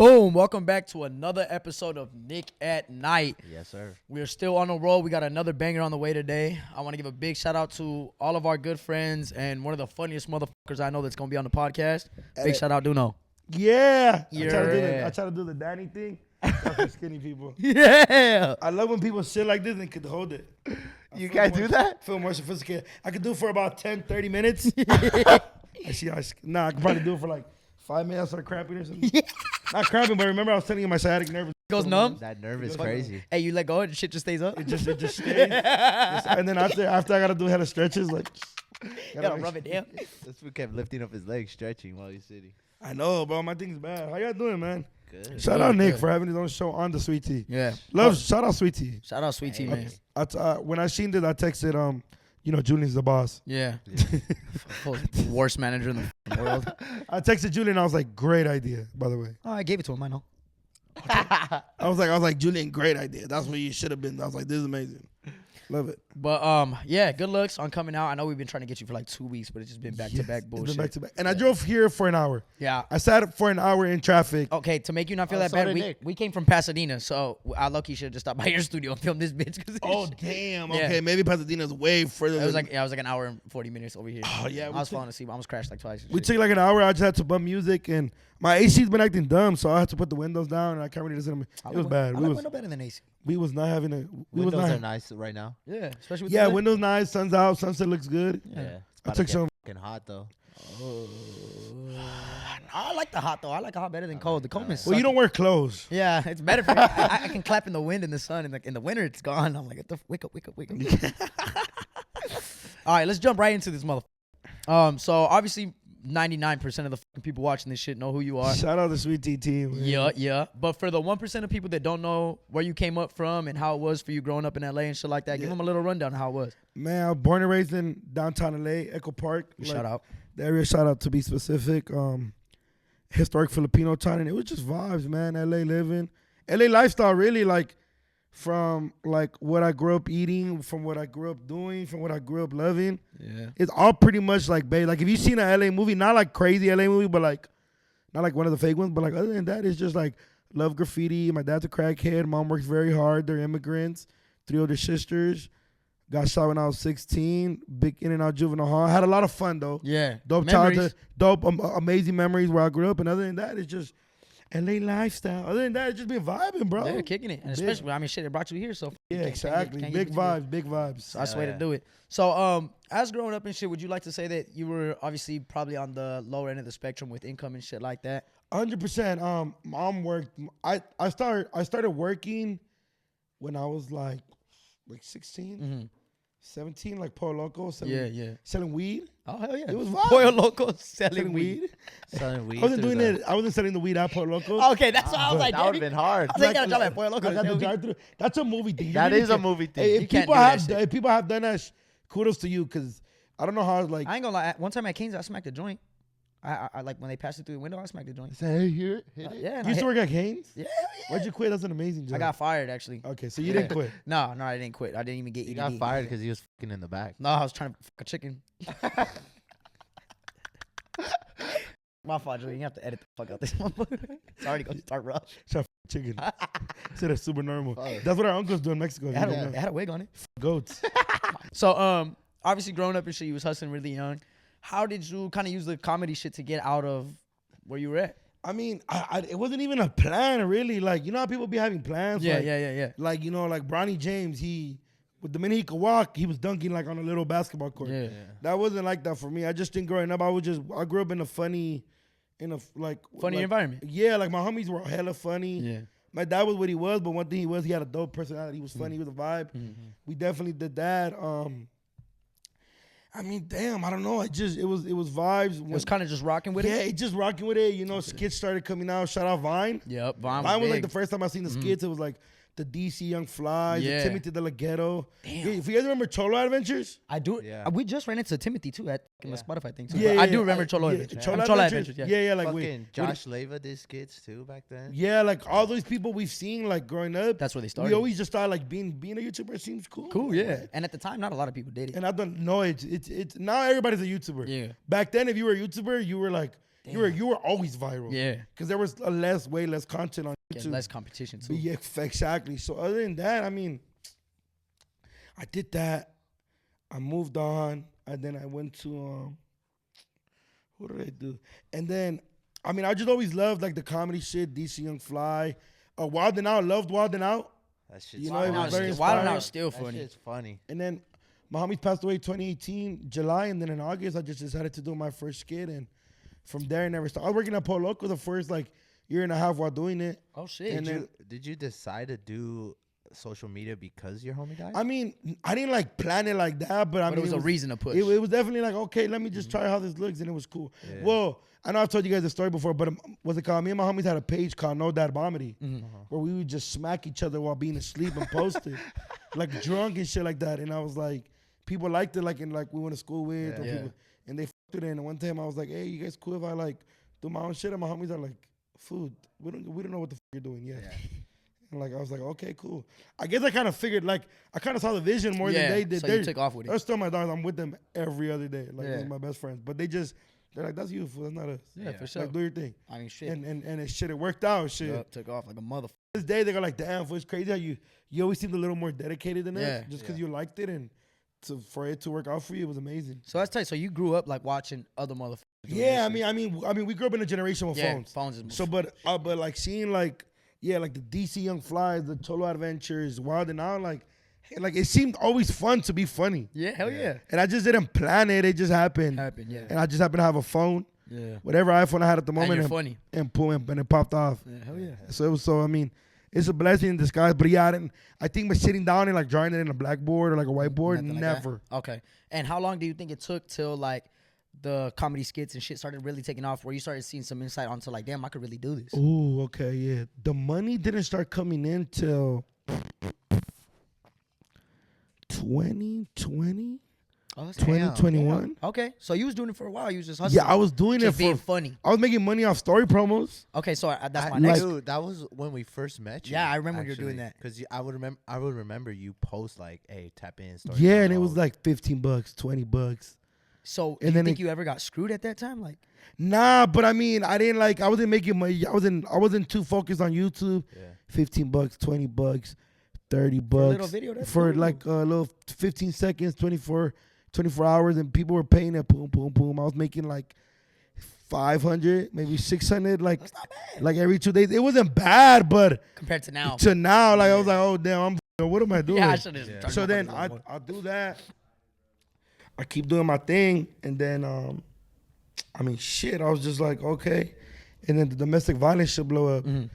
Boom! Welcome back to another episode of Nick at Night. Yes, sir. We are still on the roll. We got another banger on the way today. I want to give a big shout out to all of our good friends and one of the funniest motherfuckers I know that's going to be on the podcast. Big shout out, Doknow. Yeah. Yeah. I try to do the Danny thing. That's for skinny people. Yeah. I love when people sit like this and could hold it. You guys do that? Feel more sophisticated. I could do it for about 10, 30 minutes. I could probably do it for like 5 minutes. I start cramping or something. Not cramping, but remember I was telling you my sciatic nerve Goes numb? That nerve is crazy. Hey, you let go and shit just stays up? It just stays. And then after I gotta do a head of stretches, like Gotta rub it down. This fool kept lifting up his legs, stretching while he's sitting. I know, bro. My thing's bad. How y'all doing, man? Good. Shout out Nick for having his own show on the Sweet Tea. Yeah. Shout out Sweet Tea. Shout out Sweet Tea, man. When I seen it, I texted Julian's the boss. Yeah. Worst manager in the world. I texted Julian. I was like, great idea, by the way. Oh, I gave it to him. I know. I was like, Julian, great idea. That's what you should have been. I was like, this is amazing. Love it. But yeah, good looks on coming out. I know we've been trying to get you for like 2 weeks, but it's just been back to back bullshit. It's been back to back. And I drove here for an hour. Yeah. I sat for an hour in traffic. Okay, to make you not feel that so bad, did Nick. we came from Pasadena, so I lucky should have just stopped by your studio and filmed this bitch. Oh damn. Yeah. Okay, maybe Pasadena's way further. It was like an hour and 40 minutes over here. Oh yeah. I was falling asleep. I almost crashed like twice. We took like an hour. I just had to bump music, and my AC's been acting dumb, so I had to put the windows down, and I can't really listen to it. It was bad. I like window better than AC. We was not having a. Windows are nice right now. Yeah, especially with Yeah, the windows nice. Sun's out. Sunset looks good. Yeah. It's I about took to some. get fucking hot though. I like the hot though. I like the hot better than cold. The cold is Well, you don't wear clothes. Yeah, it's better for me. I can clap in the wind in the sun. In the winter, it's gone. I'm like, wake up. All right, let's jump right into this motherfucker. So obviously, 99% of the fucking people watching this shit know who you are. Shout out the Sweet Tea team. Man. Yeah. But for the 1% of people that don't know where you came up from and how it was for you growing up in LA and shit like that, give them a little rundown of how it was. Man, I was born and raised in downtown LA, Echo Park. Shout out. The area, shout out to be specific. Historic Filipino town, and it was just vibes, man. LA living. LA lifestyle, really, like, from, like, what I grew up eating, from what I grew up doing, from what I grew up loving. Yeah. It's all pretty much, like, babe. Like, if you've seen a LA movie, not, like, crazy LA movie, but, like, not, like, one of the fake ones, but, like, other than that, it's just, like, love graffiti. My dad's a crackhead. Mom works very hard. They're immigrants. 3 older sisters. Got shot when I was 16. Big in and out juvenile hall. Had a lot of fun, though. Yeah. Dope childhood, amazing memories where I grew up. And other than that, it's just LA lifestyle. Other than that, it's just been vibing, bro. Yeah, kicking it. And especially, I mean, shit, it brought you here, so. Yeah, exactly. Big vibes. So that's the way to do it. So, as growing up and shit, would you like to say that you were obviously probably on the lower end of the spectrum with income and shit like that? 100%. Mom worked. I started working when I was like 16. Mm-hmm. 17, like Pollo Loco. Selling weed. Oh, hell yeah. It was vibe. Pollo Loco selling weed. Selling weed. I wasn't doing it. I wasn't selling the weed at Pollo Loco. Okay, that's what I was like. That would have been hard. I was like, you gotta drop at Pollo Loco. Like at the drive-thru. That's a movie thing. That is a movie thing. Hey, You can't do that shit. if people have done that, kudos to you, because I don't know how, like. I ain't gonna lie. One time at Kings, I smacked a joint. I like when they passed it through the window, I smacked the joint. Say, hey, hit it. Yeah. You used to work at Cane's? Yeah. Why'd you quit? That's an amazing job. I got fired, actually. Okay, so you didn't quit. No, I didn't quit. I didn't even get He EDD. got fired because he was fucking in the back. No, I was trying to fuck a chicken. My fault, Julie. You have to edit the fuck out this motherfucker. It's already gonna start rough. Shut chicken. Said that's super normal. Fuck. That's what our uncles do in Mexico. It had a wig on it. Goats. So, obviously growing up and shit, you was hustling really young. How did you kind of use the comedy shit to get out of where you were at? I mean, it wasn't even a plan, really. Like, you know how people be having plans? Yeah, like, yeah. Like, you know, like Bronny James, with the minute he could walk, he was dunking like on a little basketball court. Yeah. That wasn't like that for me. I just think growing up, I grew up in a funny environment. Yeah, like my homies were hella funny. Yeah. My dad was what he was, but one thing he had a dope personality. He was funny. He was a vibe. Mm-hmm. We definitely did that. I mean, damn, I don't know. It was vibes. It was kind of just rocking with it. Yeah, it just rocking with it. You know, skits started coming out. Shout out Vine. Yep, Vine was big. like the first time I seen the skits. It was like the DC Young Flies, Yeah. the Timothy De La Ghetto. Damn. If you guys remember Cholo Adventures? I do. Yeah. We just ran into Timothy too at the Spotify thing too. Yeah, I do remember Cholo Adventures. Cholo Cholo Adventures. Adventures. Yeah. Yeah, like Fucking Josh Leva did skits too back then. yeah, like all those people we've seen like growing up. That's where they started. We always just thought like being a YouTuber seems cool. Cool, yeah. Right? And at the time, not a lot of people did it. And I don't know it's now everybody's a YouTuber. Yeah. Back then, if you were a YouTuber, you were like You were always viral. Yeah. Because there was way less content on Yeah, YouTube. less competition too. But yeah, exactly. So other than that, I mean, I did that. I moved on, and then I went to what did I do? And then, I mean, I just always loved like the comedy shit. DC Young Fly, Wild 'N Out. Loved Wild 'N Out. That shit's You know, it was very Wild 'N inspiring. Out's still That funny. shit's funny. And then my homies passed away 2018 July, and then in August I just decided to do my first skit, and from there I never stopped. I was working at Polo Loco the first like year and a half while doing it. Oh shit. And then Did you decide to do social media because your homie died? I mean, I didn't like plan it like that, but I But mean, it was a reason to push. It was definitely like, okay, let me just try how this looks, and it was cool. Yeah. Well, I know I've told you guys the story before, but what's it called? Me and my homies had a page called No Dad Bomedy, where we would just smack each other while being asleep and post it, like drunk and shit like that. And I was like, people liked it, like we went to school with, or Yeah. people, and they fucked it. And one time I was like, hey, you guys cool if I like do my own shit? And my homies are like, food, we don't know what the fuck you're doing yet. Yeah. And like I was like, okay, cool. I guess I kind of figured, like I kind of saw the vision more than they did. So you took off with They're it. still my dogs. I'm with them every other day. Like Yeah. they're my best friends. But they're like, that's you, fool. That's not us. Yeah, for sure. Like do your thing. I mean, shit. And it worked out. Shit. Yup, took off like a motherfucker. This day they go like, damn, fool, it's crazy how you always seemed a little more dedicated than Yeah. us, just because you liked it, and for it to work out for you, it was amazing. So that's tight. So you grew up like watching other motherfuckers. doing Yeah, this I shit. mean, we grew up in a generation with Yeah, phones. phones is So, but like seeing like the DC Young Flies, the Cholo Adventures, Wild 'N Out, like it seemed always fun to be funny. Yeah, hell yeah. And I just didn't plan it. It just happened. Yeah. And I just happened to have a phone, Yeah. whatever iPhone I had at the moment, And you're funny. and boom, and it popped off. Yeah, hell yeah. So it was I mean, it's a blessing in disguise. But yeah, I think by sitting down and like drawing it in a blackboard or like a whiteboard, Nothing like that? never. Okay. And how long do you think it took till like the comedy skits and shit started really taking off, where you started seeing some insight onto like, damn, I could really do this? Ooh, okay, yeah. The money didn't start coming in till 2020, Oh, that's 2021. Okay. So you was doing it for a while. You was just hustling. Yeah, I was doing just it being for. funny. I was making money off story promos. Okay, so that's my I, next. dude, that was when we first met you. Yeah, I remember you were doing that. Because I would remember you post like, "Hey, tap in." Story Yeah, and it was promo. like $15, $20. So And you then think you ever got screwed at that time? Like, Nah, but I mean, I wasn't making money. I wasn't too focused on YouTube. Yeah. $15, $20, $30 for a little video, that's for cool. like a little 15 seconds, 24 hours, and people were paying it. Boom, boom, boom. I was making like 500, maybe 600, like That's not bad. like every 2 days. It wasn't bad, but Compared to now. to now, like I was like, oh damn, what am I doing? Yeah, I should have. Yeah. So then I do that. I keep doing my thing, and then I mean, shit. I was just like, okay, and then the domestic violence should blow up, and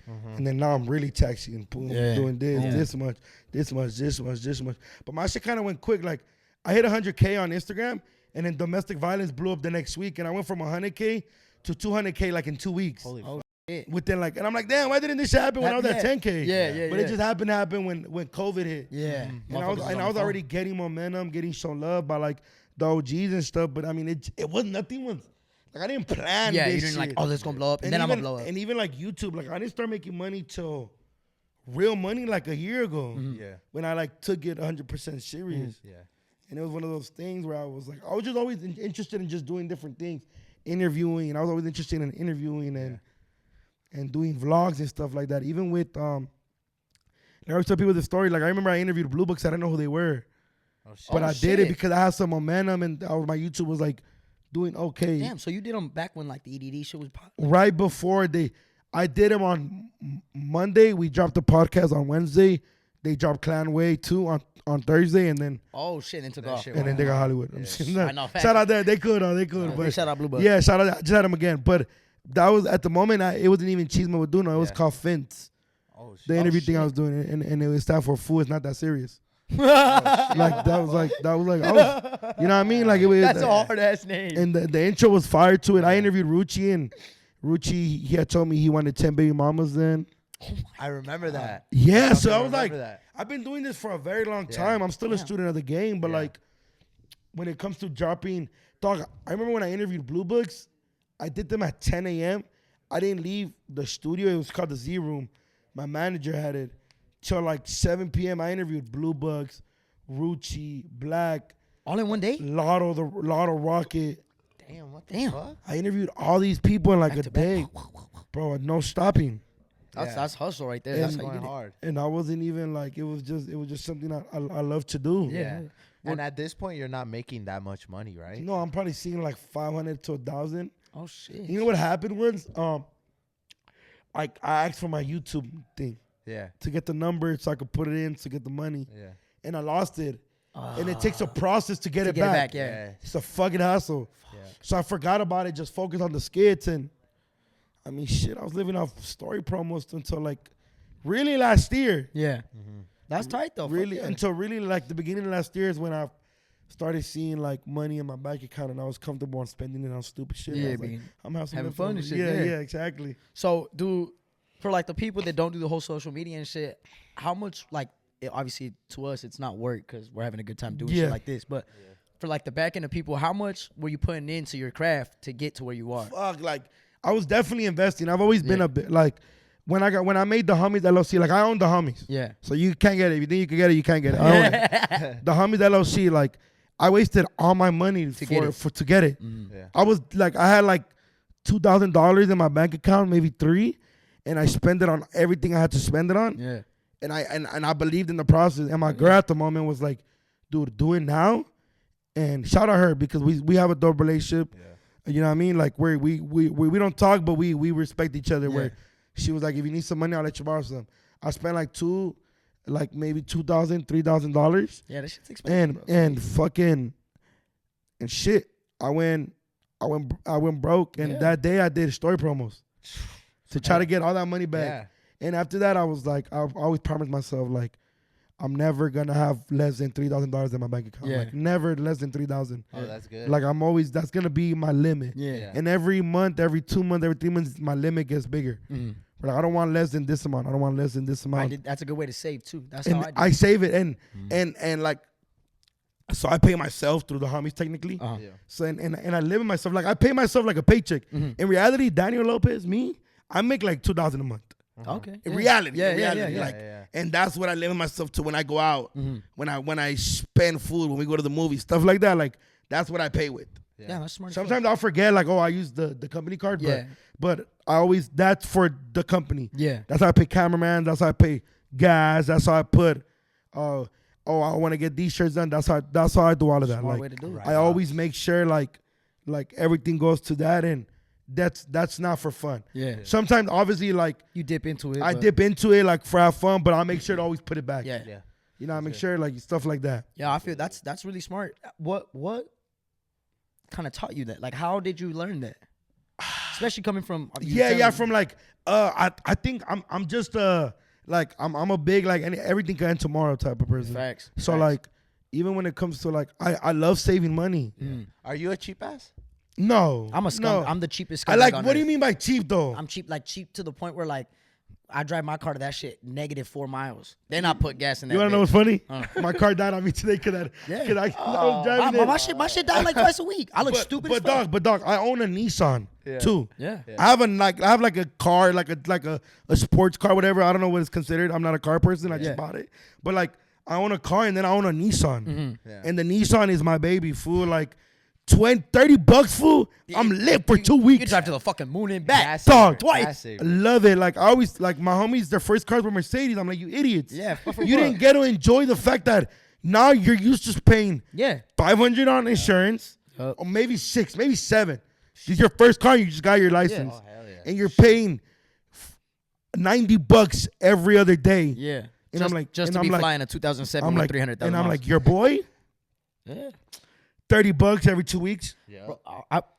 then now I'm really taxing, boom, Yeah. doing this much. But my shit kind of went quick. Like I hit 100K on Instagram, and then domestic violence blew up the next week, and I went from 100K to 200K like in 2 weeks. Holy Oh, shit. Within like, and I'm like, damn, why didn't this happen when I was at 10K? Yeah. But it just happened to happen when COVID hit. Yeah. And I was already getting momentum, getting shown love by like the OGs and stuff. But I mean, it wasn't nothing. Like I didn't plan. Yeah, this you didn't shit. like, oh, this gonna blow up, and then I'm gonna blow up. And even like YouTube, like I didn't start making money till real money like a year ago. Yeah. When I like took it 100% serious. Yeah. And it was one of those things where I was like, I was just always interested in just doing different things, interviewing, and I was always interested in interviewing and doing vlogs and stuff like that. Even with I always tell people the story. Like I remember I interviewed Blue Books. I didn't know who they were, Oh shit. but Oh, I did it shit. because I had some momentum, and my YouTube was like doing okay. Damn. So you did them back when like the EDD shit was pop. Right before I did them on Monday. We dropped the podcast on Wednesday. They dropped Clan Way 2 on Thursday, and then Oh shit, and took That off. shit and then they got Hollywood. I'm Yes. saying I that. know, facts. Shout out there. They could. Big But shout out Blue Buck. yeah, shout out. I just had them again. But that was at the moment. It wasn't even Cheeseman with Duno. It was Yeah. called Fence. Oh shit. The interview thing I was doing, and it was stand for Fool. It's not that serious. Like that was like I was, you know what I mean? Like it was. That's a hard ass name. And the intro was fire to it. I interviewed Rucci, and Rucci he had told me he wanted 10 baby mamas then. I remember that. Yeah, so I fucking was like, remember that. I've been doing this for a very long Yeah. time. I'm still a Damn. student of the game, but Yeah. like when it comes to dropping, dog, I remember when I interviewed Blue Books, I did them at 10 a.m. I didn't leave the studio. It was called the Z Room. My manager had it till like 7 p.m. I interviewed Blue Books, Rucci, Black, All in one day? Lotto Rocket. Damn, what the Damn. fuck? I interviewed all these people in like Back a to back. day, bro. No stopping. That's hustle right there. And That's how you Going get it. hard. And I wasn't even like it was just something I love to do. Yeah. And at this point, you're not making that much money, right? No, I'm probably seeing like 500 to 1,000. Oh shit. You know what happened was I asked for my YouTube thing Yeah. to get the number so I could put it in to get the money, Yeah. and I lost it. And it takes a process to get it get it back. back, yeah. It's a fucking hassle. Yeah. So I forgot about it, just focused on the skits. And I mean, shit, I was living off story promos until like really last year. Yeah. That's tight though. Fuck Really, yeah. until really like the beginning of last year is when I started seeing like money in my bank account, and I was comfortable on spending it on stupid shit. Yeah, I was like, being- I'm having some having fun and leftovers. shit, Yeah, yeah. exactly. So, for like the people that don't do the whole social media and shit, how much like obviously to us it's not work because we're having a good time doing Yeah. shit like this, but for like the back end of people, how much were you putting into your craft to get to where you are? Fuck, like I was definitely investing. I've always been Yeah. a bit like when I made the Homies LLC, like I own the Homies. Yeah. So you can't get it. If you think you can get it, you can't get it. I own it. The Homies LLC, like I wasted all my money to get it. Yeah. I was like, I had like $2,000 in my bank account, maybe $3,000, and I spent it on everything I had to spend it on. Yeah. And I believed in the process. And my girl at the moment was like, dude, do it now. And shout out her because we have a dope relationship. Yeah. You know what I mean? Like we don't talk, but we respect each other. Yeah. Where she was like, if you need some money, I'll let you borrow some. I spent like maybe $2,000, $3,000. Yeah, that shit's expensive. And fucking and shit. I went broke, and Yeah. that day I did story promos to try to get all that money back. Yeah. And after that, I was like, I always promised myself like, I'm never gonna have less than $3,000 in my bank account. Yeah. Like never less than 3,000. Oh, that's good. Like that's gonna be my limit. Yeah. And every month, every 2 months, every 3 months, my limit gets bigger. Mhm. But like, I don't want less than this amount. I don't want less than this amount. That's a good way to save too. That's And how I do. I save it, and like, so I pay myself through the Homies technically. Uh-huh. Yeah. So and I live in myself like I pay myself like a paycheck. Mhm. In reality, Daniel Lopez, me, I make like $2,000 a month. Okay. In Yeah. reality, Yeah, in yeah, reality, yeah, like, yeah. and that's what I live in myself to when I go out, Mhm. when I spend food, when we go to the movies, stuff like that. Like that's what I pay with. Yeah, that's smart. as fuck. Sometimes I'll forget, like, oh, I use the company card, Yeah. but I always that's for the company. Yeah. That's how I pay cameraman. That's how I pay gas. That's how I put. Oh, I want to get these shirts done. That's how I do all of that. Smart Like way to do it. Right. I always make sure like everything goes to that, and that's not for fun. Yeah. Sometimes obviously like You dip into it. I but- dip into it like for have fun, but I make sure to always put it back. Yeah. Yeah. You know, I make sure like stuff like that. Yeah, I feel that's really smart. What kind of taught you that? Like, how did you learn that? Especially coming from Yeah. From like I think I'm just like I'm a big like everything can end tomorrow type of person. facts. So Facts. like even when it comes to like I love saving money. Mm. Are you a cheap ass? No, I'm a scum. No. I'm the cheapest. I scumbag like. on What do you earth. mean by cheap though? I'm cheap, like cheap to the point where like I drive my car to that shit -4 miles. Then I put gas in that. You wanna know what's bitch. funny? My car died on me today because I was driving it. My shit died like twice a week. I look stupid. But as fuck. dog, I own a Nissan too. Yeah. I have like a car, like a sports car, whatever. I don't know what it's considered. I'm not a car person. I just bought it. But like I own a car and then I own a Nissan, Yeah. and the Nissan is my baby. Fool, like $30 fool. I'm lit for 2 weeks. You drive to the fucking moon and back. Gas Dog, saver, twice. gas saver. I love it. Like I always like my homies, their first cars were Mercedes. I'm like, you idiots. Yeah, for You what? didn't get to enjoy the fact that now you're used to paying Yeah. $500 on insurance, Yup. or maybe $600, maybe $700. This is your first car. You just got your license, Oh, hell yeah. and you're paying $90 every other day. Yeah. And I'm like, just and to I'm be like- flying a 2007 I'm with like, 300,000 and I'm miles. like, your boy, yeah. $30 every 2 weeks. Yeah. Bro,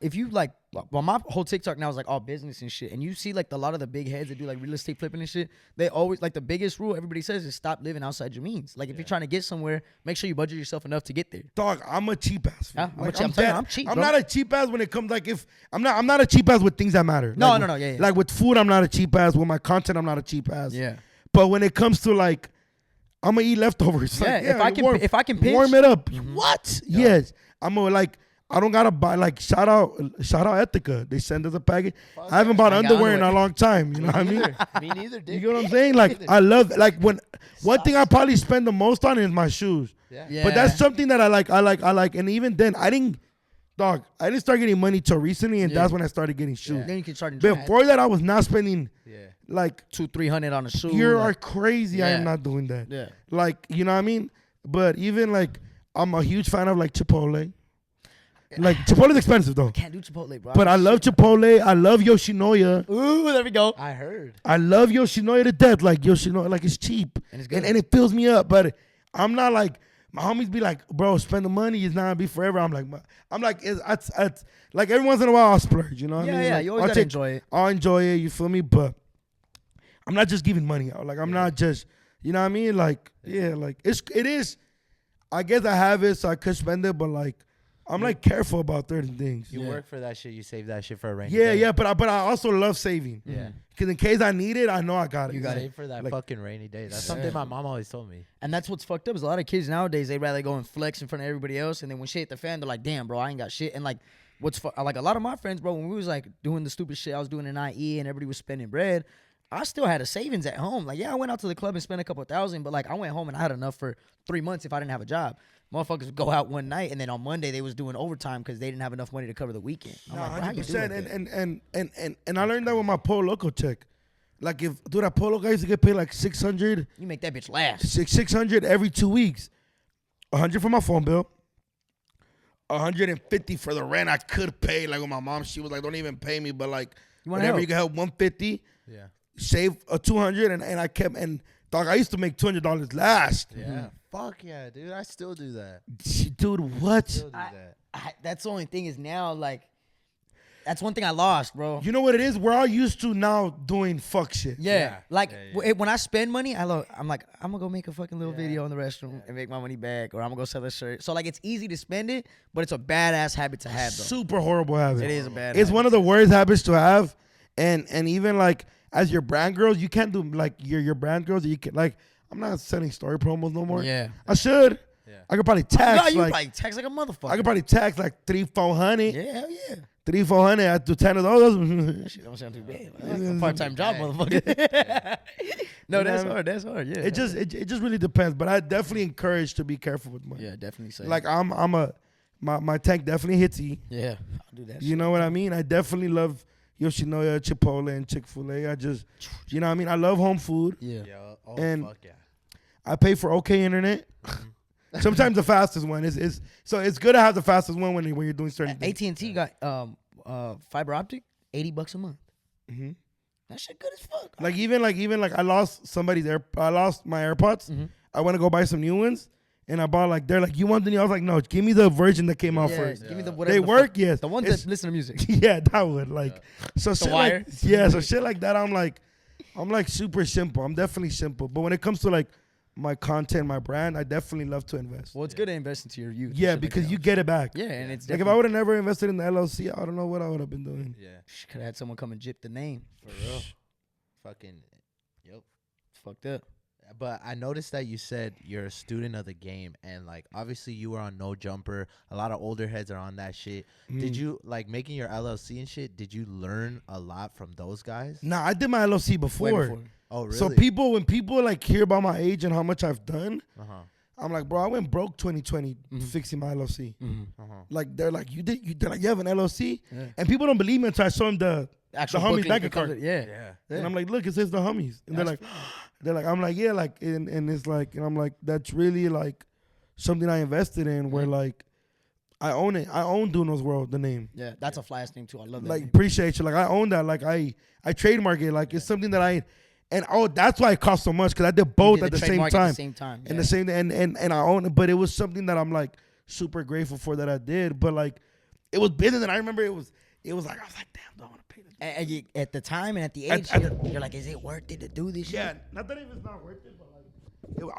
if you like, well, my whole TikTok now is like all business and shit, and you see like a lot of the big heads that do like real estate flipping and shit. They always like the biggest rule everybody says is stop living outside your means. Like if you're trying to get somewhere, make sure you budget yourself enough to get there. Dog, I'm a cheap ass. Yeah, fool. I'm telling you, I'm cheap, I'm bro. not a cheap ass when it comes like if I'm not a cheap ass with things that matter. No, Like, no, yeah. Like with food, I'm not a cheap ass. With my content, I'm not a cheap ass. Yeah. But when it comes to like, I'm gonna eat leftovers. Yeah, Like, if I can pinch, warm it up. What? Yes, I'm gonna like. I don't gotta buy like shout out Ethica. They send us a package. I haven't bought I got underwear in a underwear. long time. You know what I mean? Me neither, dude. You get what I'm saying? Like I love like when one thing I probably spend the most on is my shoes. Yeah. Yeah. But that's something that I like, and even then I didn't Dog, I didn't start getting money till recently, and that's when I started getting shoes. Then you can start enjoying Before that, I was not spending like $200-300 on a shoe. you are crazy. I am not doing that. Yeah. Like, you know what I mean? But even like, I'm a huge fan of like Chipotle. Like Chipotle is expensive though. Can't do Chipotle, bro. But I love Chipotle. I love Yoshinoya. Ooh, there we go. I heard. I love Yoshinoya to death. Like Yoshinoya, like it's cheap And it's good. and it fills me up. But I'm not like my homies be like, bro, spend the money. It's not gonna be forever. I'm like, it's like every once in a while I'll splurge. You know what I mean? Yeah, Like, you always gotta enjoy it. I'll enjoy it. You feel me? But I'm not just giving money out. Like I'm not just, you know what I mean? Like like it is. I guess I have it so I could spend it, but like I'm like careful about certain things. You work for that shit. You save that shit for a rainy Yeah, day. yeah, but I also love saving. Yeah. Because in case I need it, I know I got it. You got save for that Like- fucking rainy day. That's something my mom always told me. And that's what's fucked up is a lot of kids nowadays, they rather go and flex in front of everybody else. And then when shit hit the fan, they're like, damn, bro, I ain't got shit. And like, like a lot of my friends, bro, when we was like doing the stupid shit I was doing in IE and everybody was spending bread, I still had a savings at home. Like, yeah, I went out to the club and spent a couple $1,000, but like I went home and I had enough for 3 months if I didn't have a job. Motherfuckers would go out one night and then on Monday they was doing overtime because they didn't have enough money to cover the weekend. I'm like, bro, how you do 100%. that? And I learned that with my Polo Loco check. Like if that Polo guy used to get paid like 600, You make that bitch last. 600 every 2 weeks. 100 for my phone bill. 150 for the rent I could pay. Like with my mom, she was like, don't even pay me, but like wanna whatever help? you can help. 150. Yeah. Save a 200 and I kept and dog. I used to make $200 last. Yeah. Fuck yeah, dude. I still do that. Dude, what? Still do that. That's the only thing is now, like, that's one thing I lost, bro. You know what it is? We're all used to now doing fuck shit. Yeah. Like, Yeah. when I spend money, I'm like, I'm going to go make a fucking little video in the restroom and make my money back, or I'm going to go sell a shirt. So, like, it's easy to spend it, but it's a badass habit to have, though. Super horrible habit. It is a bad It's habit. one of the worst habits to have, and even like as your brand girls, you can't do like your brand girls. You can like I'm not selling story promos no more. Yeah. I should. Yeah. I could probably tax No, you like probably text like a motherfucker. I could probably tax like 300-400. Yeah, hell yeah. 300-400. I do 10 of those. That shit don't sound too bad. Like a part-time job, motherfucker. No, that's hard. That's hard. Yeah. it just really depends. But I definitely encourage to be careful with money. Yeah, definitely. Say Like my tank definitely hits you. yeah, I'll do that. You know what I mean? I definitely love Yoshinoya, Chipotle, and Chick-fil-A. I just, you know what I mean? I love home food. Yeah. Yo, And- fuck yeah. I pay for okay internet. Sometimes the fastest one is so it's good to have the fastest one when you're doing certain things. AT&T got fiber optic, $80 a month. Mhm. That shit good as fuck. Like even I lost I lost my AirPods. Mhm. I went to go buy some new ones, and I bought like they're like, you want the new? I was like, no, give me the version that came out Yeah, first. give me the whatever. They the work, fuck- yes. The ones It's- that listen to music. Yeah, that would like so shit wire? like yeah, so shit like that. I'm like super simple. I'm definitely simple, but when it comes to like my content, my brand, I definitely love to invest. Well, it's good to invest into your youth. and Yeah, shit like because that. you get it back. Yeah, and it's Like if I would have never invested in the LLC, I don't know what I would have been doing. Yeah. could have had someone come and jip the name. For real. Fucking. Yep. It's fucked up. But I noticed that you said you're a student of the game, and like obviously you were on No Jumper. A lot of older heads are on that shit. Did you like making your LLC and shit? Did you learn a lot from those guys? Nah, I did my LLC Way before. Oh, really? So when people like hear about my age and how much I've done, I'm like, bro, I went broke 2020 fixing my LLC. Like they're like, they're like, you have an LLC, Yeah. and people don't believe me until I show them the Actual homies booklet bank that comes account. with- Yeah. Yeah. And I'm like, look, it says the homies, and they're like, I'm like, yeah, like, and it's like, and I'm like, that's really like something I invested in, where like I own it. I own DoknowsWorld, the name. Yeah, that's a flash name too. I love that. Like name. appreciate you. Like I own that. Like I trademark it. Like it's something that that's why it cost so much, because I did both You at did the same trademark time. At the same time. And the same and I own it, but it was something that I'm like super grateful for that I did. But like it was business, and I remember it was like I was like, damn, do I want to pay this? And you, at the time and at the age, you're like, is it worth it to do this Yeah, shit? not that it's not worth it, but like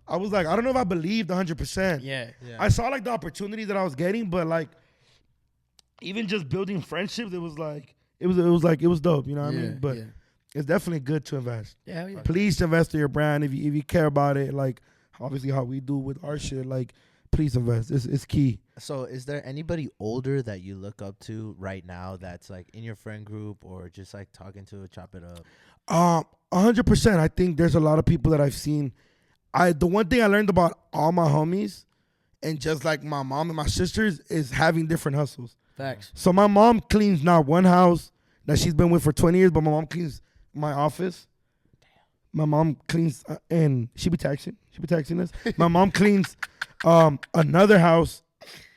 I was like, I don't know if I believed 100%. Yeah. I saw like the opportunity that I was getting, but like even just building friendships, it was dope. You know what I mean? But it's definitely good to invest. Yeah, hell yeah. Please invest in your brand if you care about it. Like obviously how we do with our shit. Like please invest. It's key. So is there anybody older that you look up to right now that's like in your friend group or just like talking to, chop it up? 100%. I think there's a lot of people that I've seen. The one thing I learned about all my homies and just like my mom and my sisters is having different hustles. Facts. So my mom cleans now one house that she's been with for 20 years, but my mom cleans my office. My mom cleans, and she be taxing us. My mom cleans another house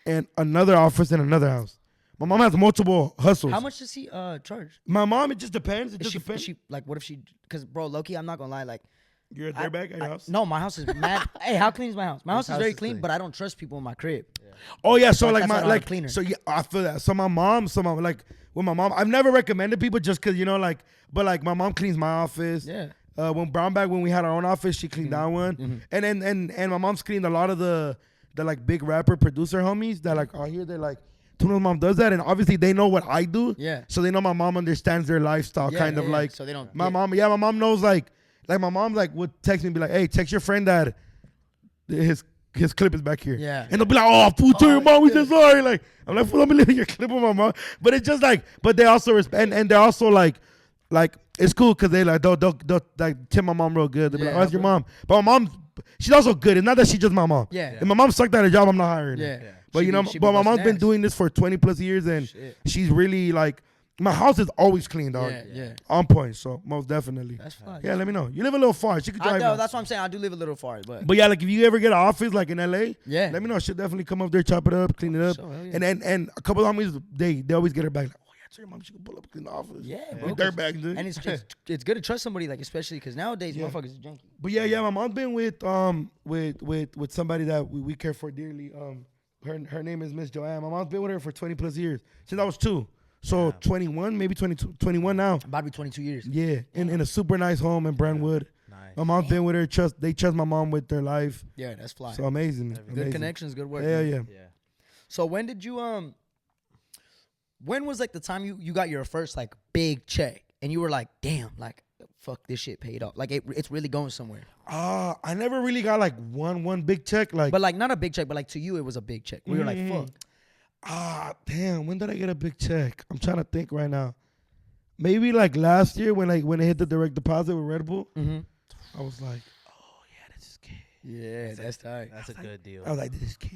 and another office and another house. My mom has multiple hustles. How much does he charge? My mom, it just depends. It Is just she, depends. like, what if she? Because bro, Loki, I'm not gonna lie. Like, You're a dirtbag at your house? no, my house is mad. Hey, how clean is my house? My house is very is clean, clean. but I don't trust people in my crib. Oh yeah, so Like, like that's my why I don't have like a cleaner. so yeah, I feel that. So my mom, like with my mom, I've never recommended people just cause like, but like my mom cleans my office. Yeah. When Brown Bag, when we had our own office, she cleaned that one. And then and my mom's cleaned a lot of the like big rapper producer homies that like out here. They're like, Tuno's mom does that, and obviously they know what I do. Yeah. So they know my mom understands their lifestyle, Yeah, kind yeah, of yeah. like. So they don't. My mom knows like my mom like would text me and be like, hey, text your friend that his clip is back here. Yeah. And they'll be like, oh, fool, tell your mom we yeah. just sorry. Like, I'm like, fool, let me leave your clip of my mom. But it's just like, but they also respect, and they're also like it's cool because they like they'll like tip my mom real good. They'll be like, Yeah, oh, that's your bro. mom. But my mom, she's also good. It's not that she's just my mom. Yeah. If my mom sucked at a job, I'm not hiring her. Yeah. But She you be- know, she be but my mom's busting been ass. doing this for 20 plus years, and Shit. she's really like, my house is always clean, dog. Yeah. On point. So most definitely. That's fine. Yeah, let me know. You live a little far. She could I drive. know. now. That's what I'm saying. I do live a little far, but But yeah, like if you ever get an office like in LA, yeah. let me know. She'll definitely come up there, chop it up, clean it up. Sure, hell yeah. And a couple of homies, they always get her back. Like, oh yeah, tell your mom she can pull up, clean the office. Yeah, We bro. dirtbags, dude. And it's good to trust somebody, like, especially because nowadays Yeah. motherfuckers is janky. But yeah, my mom's been with somebody that we care for dearly. Her name is Miss Joanne. My mom's been with her for 20 plus years since I was 2. So 21, maybe 22, 21 now. About to be 22 years. Yeah, in a super nice home in Brentwood. Nice. My mom's been with her. They trust my mom with their life. Yeah, that's fly. So amazing. Good amazing. connections, good work. Yeah, man. yeah. Yeah. So when did you when was like the time you got your first like big check and you were like, damn, like fuck, this shit paid off. Like it's really going somewhere. I never really got like one big check. Like, But like not a big check, but like to you it was a big check. We were like, fuck. damn, when did I get a big check? I'm trying to think right now. Maybe like last year when I hit the direct deposit with Red Bull, Mm-hmm. I was like, oh yeah, this is kid. Yeah, that's tight. That's a good deal. I was like, this kid.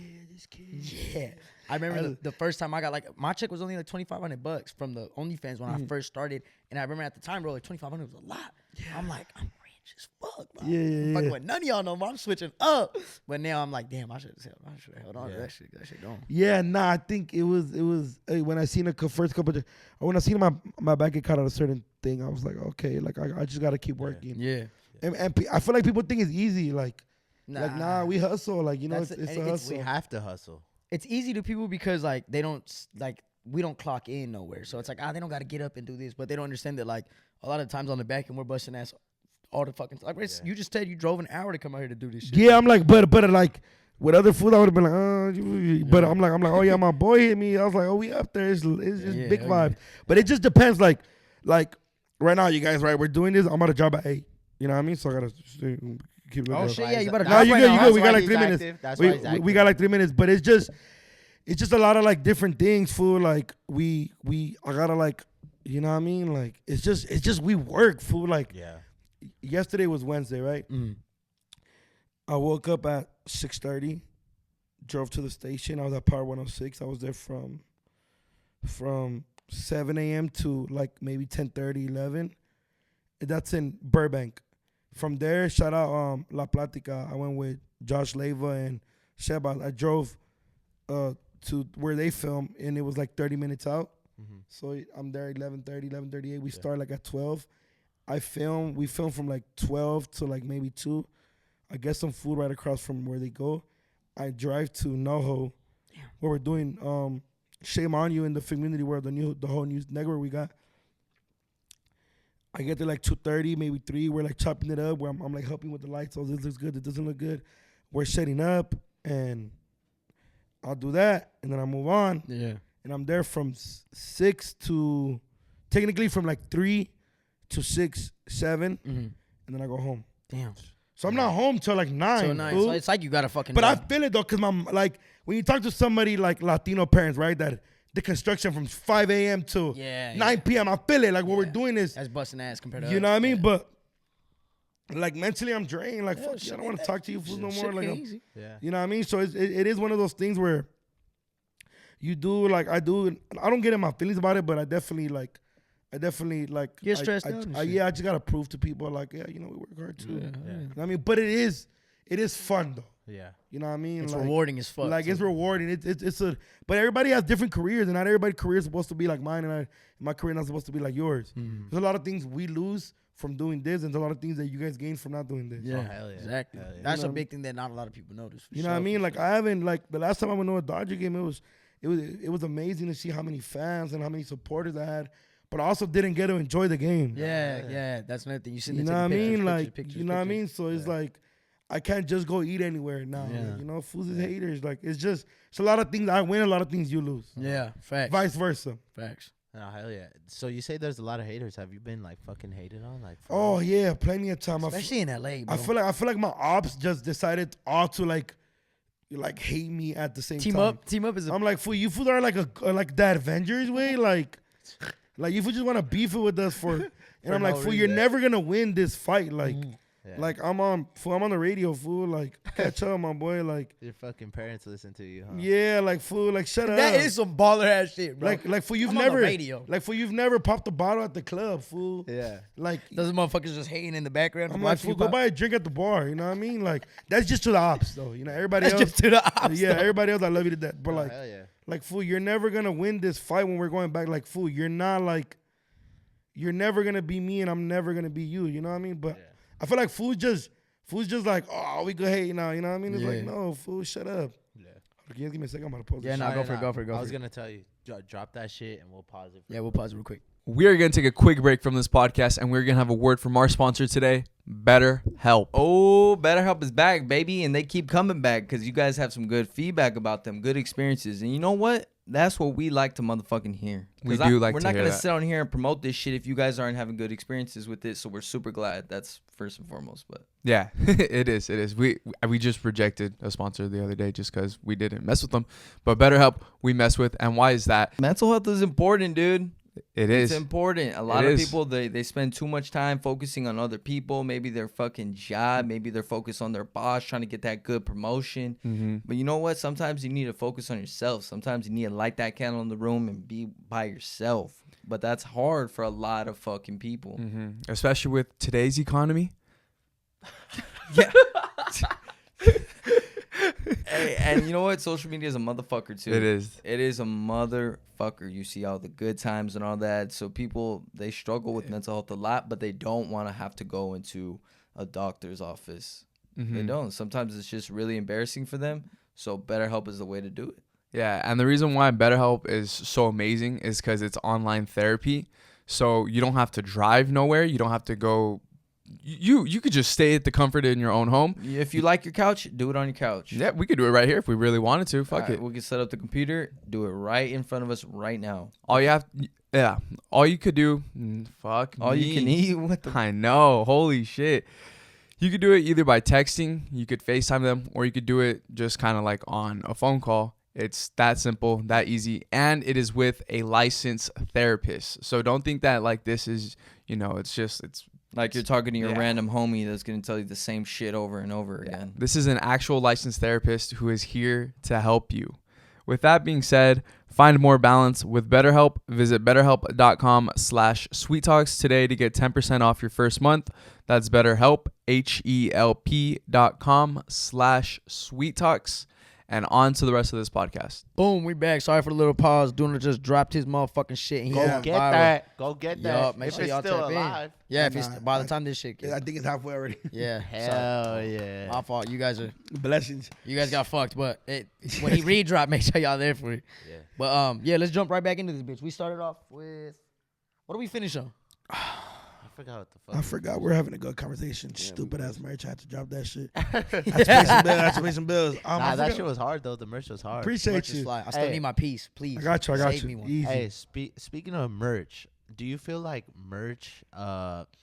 Yeah. I remember the first time I got like my check was only like $2,500 from the OnlyFans when I first started. And I remember at the time, bro, like $2,500 was a lot. I'm like, I'm rich as fuck, bro. Yeah. Fucking with none of y'all know, bro. I'm switching up. But now I'm like, damn, I should have held on to that shit. That shit going. Yeah, nah, I think it was when I seen the first couple of, or when I seen my bank account at a certain thing, I was like, okay, like I just gotta keep working. Yeah. And I feel like people think it's easy, like nah, we hustle, like you know, That's it's it. a And hustle. We have to hustle. It's easy to people because like they don't like we don't clock in nowhere. So it's like they don't got to get up and do this, but they don't understand that like a lot of times on the back end we're busting ass all the fucking like you just said you drove an hour to come out here to do this shit. Yeah, I'm like, but like with other food, I would have been like, but I'm like, oh yeah, my boy hit me. I was like, oh, we up there. It's just Yeah, big hell vibes. But it just depends. Like right now, you guys, right? We're doing this. I'm at a job at 8. You know what I mean? So I gotta keep looking. Oh up. shit, yeah, you better. No, drop you right good. now, You huh? good. We got why like he's 3 minutes. active. That's why he's We active. got like 3 minutes. But it's just a lot of like different things, fool. Like I gotta like, you know what I mean? Like it's just we work, fool. Like Yeah. yesterday was Wednesday, right? Mm. I woke up at 6:30, drove to the station. I was at Power 106. I was there from 7 a.m. to like maybe 10:30, 11. That's in Burbank. From there, shout out La Platica. I went with Josh Leva and Sheba. I drove to where they film, and it was like 30 minutes out. Mm-hmm. So I'm there 11:30, 11:38. We start like at 12. We film from like 12 to like maybe 2. I get some food right across from where they go. I drive to NoHo, where we're doing Shame on You in the Community World, the whole news network we got. I get there like 2:30, maybe 3. We're like chopping it up. Where I'm like helping with the lights. Oh, this looks good. It doesn't look good. We're setting up, and I'll do that, and then I move on. Yeah. And I'm there from 6 to, technically from like 3 to 6, 7, Mm-hmm. and then I go home. Damn. So I'm not home till like 9. So nice. fool. So it's like you got to fucking. But I feel it though, cause like when you talk to somebody like Latino parents, right? That the construction from 5 a.m. to 9 p.m. I feel it. Like what we're doing is, that's busting ass compared to. you know what I mean? Yeah. But like mentally I'm drained. Like, Yeah, fuck you, shit I don't ain't want to talk to you fools no Shit more. Like, ain't easy. Yeah. you know what I mean? So it is one of those things where you do like I do. I don't get in my feelings about it, but I definitely like. You're stressed out and shit. Yeah, I just gotta prove to people like, yeah, you know, we work hard too. Yeah. You know what I mean, but it is fun though. Yeah. You know what I mean? It's like, rewarding as fuck. Like too. it's rewarding. But everybody has different careers, and not everybody's career is supposed to be like mine, and my career not supposed to be like yours. Mm. There's a lot of things we lose from doing this, and there's a lot of things that you guys gain from not doing this. Yeah, Oh, hell yeah. exactly. Hell yeah. That's You know a big thing that not a lot of people notice. for You know what I sure, mean? for Like sure. I haven't like the last time I went to a Dodger game, it was amazing to see how many fans and how many supporters I had. But I also didn't get to enjoy the game. Yeah, that's another thing. You sit there You know what I taking mean? Like, pictures, you know what I mean? So it's like, I can't just go eat anywhere now. Yeah. Like, you know, fools is haters. Like, it's a lot of things I win, a lot of things you lose. Yeah, facts. Vice versa. Facts. Oh, hell yeah. So you say there's a lot of haters. Have you been like fucking hated on? Like, for Oh real? yeah, plenty of time. Especially in LA, bro. I feel like my ops just decided all to like hate me at the same Team time. up is a I'm like, fool, you fools are like like the Avengers way, like you fools just want to beef it with us and I'm like, no fool, you're reason. never gonna win this fight, like. Yeah. Like I'm on the radio, fool. Like catch up, my boy. Like Your fucking parents listen to you, huh? yeah, like fool. Like shut up. that is some baller ass shit, bro. like fool. You've I'm on the never radio. like fool. You've never popped a bottle at the club, fool. Yeah. Like Those motherfuckers just hating in the background. I'm like, watching fool, you go pop. buy a drink at the bar. You know what I mean? Like that's just to the ops, though. You know everybody That's else. just to the ops. Yeah, though. everybody else. I love you to death. But Oh, like, hell yeah. like fool, you're never gonna win this fight when we're going back. Like fool, you're not like, you're never gonna be me, and I'm never gonna be you. You know what I mean? But Yeah. I feel like fool's just like, oh, we go hate now. You know what I mean? It's like, Yeah. no, fool, shut up. Yeah. Can you give me a second? I'm about to pause. Yeah, this nah, shit. go for it, go for it, go I for was it. gonna tell you, drop that shit and we'll pause it. Yeah, we'll pause real quick. We are going to take a quick break from this podcast, and we're going to have a word from our sponsor today, BetterHelp. Oh, BetterHelp is back, baby, and they keep coming back because you guys have some good feedback about them, good experiences. And you know what? That's what we like to motherfucking hear. We 'Cause do like We're to not hear gonna that. sit on here and promote this shit if you guys aren't having good experiences with it. So we're super glad. That's first and foremost. But Yeah, it is. It is. We just rejected a sponsor the other day just because we didn't mess with them. But BetterHelp, we mess with. And why is that? mental health is important, dude. It It's is. important. A lot It of is. people, they spend too much time focusing on other people. Maybe their fucking job. Maybe they're focused on their boss, trying to get that good promotion. Mm-hmm. But you know what? Sometimes you need to focus on yourself. Sometimes you need to light that candle in the room and be by yourself. But that's hard for a lot of fucking people. Mm-hmm. Especially with today's economy. Yeah. Hey, and you know what? Social media is a motherfucker too. It is. It is a motherfucker. You see all the good times and all that. So people, they struggle with mental health a lot, but they don't want to have to go into a doctor's office. They Mhm. don't. Sometimes it's just really embarrassing for them. So BetterHelp is the way to do it. Yeah, and the reason why BetterHelp is so amazing is because it's online therapy. So you don't have to drive nowhere. You don't have to go. You could just stay at the comfort in your own home. If you like your couch, do it on your couch. Yeah, we could do it right here if we really wanted to. Fuck Alright, it. we can set up the computer, do it right in front of us right now. All you have, yeah. All you could do, fuck. All you can me. eat. What the? I know. Holy shit. You could do it either by texting, you could FaceTime them, or you could do it just kind of like on a phone call. It's that simple, that easy, and it is with a licensed therapist. So don't think that like this is, it's Like you're talking to your Yeah. random homie that's gonna tell you the same shit over and over again. This is an actual licensed therapist who is here to help you. With that being said, find more balance with BetterHelp. Visit BetterHelp.com/SweeTalks today to get 10% off your first month. That's BetterHelp, HELP.com/SweetTalks. And on to the rest of this podcast. Boom, we back. Sorry for the little pause. Duna just dropped his motherfucking shit. And he Go went get viral. that. Go get that. Yup, make If sure it's y'all still tap in. alive. Yeah, if it's Nah, by the time this shit gets. I think it's halfway already. Yeah. Hell yeah. My fault. You guys Blessings. got fucked, but when he re-dropped, make sure y'all there for it. Yeah. But yeah, let's jump right back into this bitch. We started off with what do we finish on? I forgot what the fuck. I forgot we're having a good conversation. Stupid ass merch. I had to drop that shit. I had to pay some bills. I Nah, that forgot. shit was hard though. The merch was hard. Appreciate Merch is you. fly. I still Hey. need my piece, please. I got you. Save me one. Easy. Hey, speaking of merch, do you feel like merch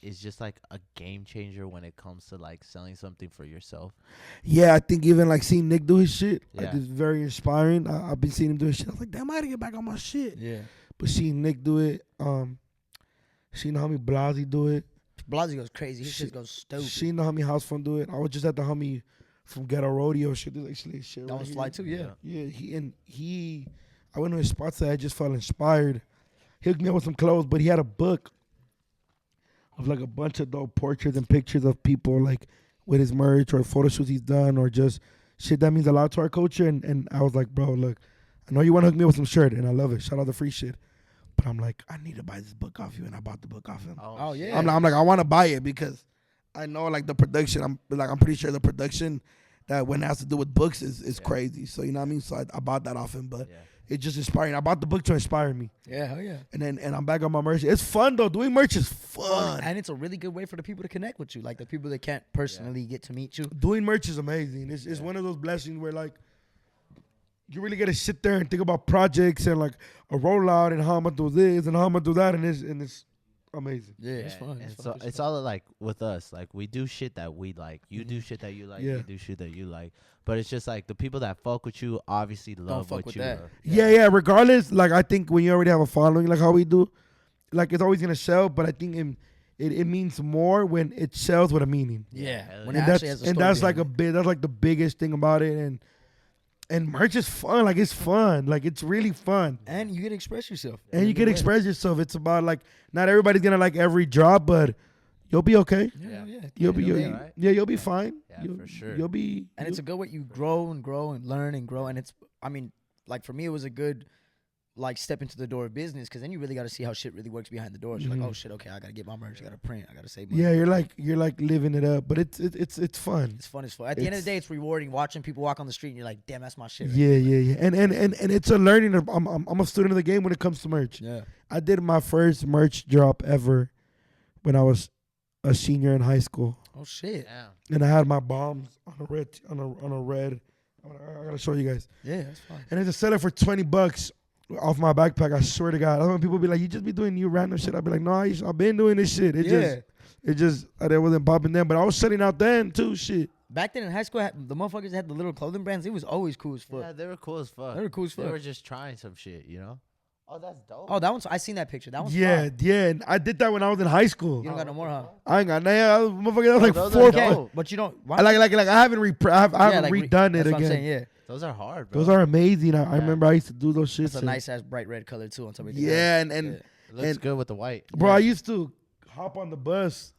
is just like a game changer when it comes to like selling something for yourself? Yeah, I think even like seeing Nick do his shit, like Yeah. it's very inspiring. I've been seeing him do his shit. I was like, damn, I gotta get back on my shit. Yeah. But seeing Nick do it, seeing homie Blvd do it, Blvd goes crazy. His shit goes stupid. She and the homie House Fun do it. I was just at the homie from Ghetto Rodeo. Shit, there's actually shit. That right was here. fly too, yeah. Yeah, I went to his spots that I just felt inspired. He hooked me up with some clothes, but he had a book of like a bunch of dope portraits and pictures of people like with his merch or photo shoots he's done or just shit that means a lot to our culture. And I was like, bro, look, I know you want to hook me up with some shirt, and I love it. Shout out the free shit. But I'm like, I need to buy this book off you, and I bought the book off him. Oh, yeah. I'm like, I want to buy it because I know like the production. I'm pretty sure the production that when it has to do with books is crazy. So you know what I mean. So I bought that off him, but it's just inspiring. I bought the book to inspire me. Yeah, hell yeah. And I'm back on my merch. It's fun though. Doing merch is fun. And it's a really good way for the people to connect with you, like the people that can't personally get to meet you. Doing merch is amazing. It's one of those blessings where like you really got to sit there and think about projects and like a rollout and how I'm gonna do this and how I'm gonna do that, and it's amazing. Yeah, it's fun. And so it's all like with us, like we do shit that we like. You do shit that you like. Yeah. You do shit that you like. But it's just like the people that fuck with you obviously love fuck what with you that. love. Yeah. Regardless, like I think when you already have a following, like how we do, like it's always gonna sell. But I think it means more when it sells with a meaning. Yeah, And when it And actually has a story that's like behind that's like the biggest thing about it. And merch is fun. Like it's fun. Like it's really fun. and you get to express yourself. And in you a can good way. express yourself. It's about like not everybody's gonna like every drop, but you'll be okay. Yeah. You'll be You'll be alright. you'll be fine. Yeah, You'll, for sure. You'll be And it's a good way you grow and grow and learn and grow. And it's, I mean, like for me, it was a good like step into the door of business because then you really got to see how shit really works behind the doors. You're like, oh shit, okay, I got to get my merch, I got to print, I got to save money. yeah. You're like living it up, but it's fun. It's fun as fuck. At the end of the day, it's rewarding watching people walk on the street and you're like, damn, that's my shit. right Yeah. And it's a learning. I'm a student of the game when it comes to merch. there. Yeah. I did my first merch drop ever when I was a senior in high school, Oh shit. Damn. and I had my bombs on a red on a red. I gotta show you guys. Yeah, that's fine. And I just sell it for $20 off my backpack. I swear to God. That's when people be like, "You just be doing new random shit." I'd be like, "No, I've been doing this shit." It wasn't popping then, but I was selling out then too. Shit. Back then in high school, the motherfuckers that had the little clothing brands. It was always cool as fuck. Yeah, they were cool as fuck. They were cool as They fuck. were just trying some shit, you know? Oh, that's dope. Oh, that one's. I seen that picture. That one's Yeah, fire. yeah. And I did that when I was in high school. You don't got no more, huh? I ain't got nothing. Motherfucker, that was like those four. are Okay, dope. but you don't. Why I like I haven't I haven't like, redone it that's what again. I'm saying, yeah. Those are hard, bro. Those are amazing. I Yeah. remember I used to do those shits. It's a nice ass bright red color too on top of everything. Yeah, else. and It looks and- good with the white. bro, I used to hop on the bus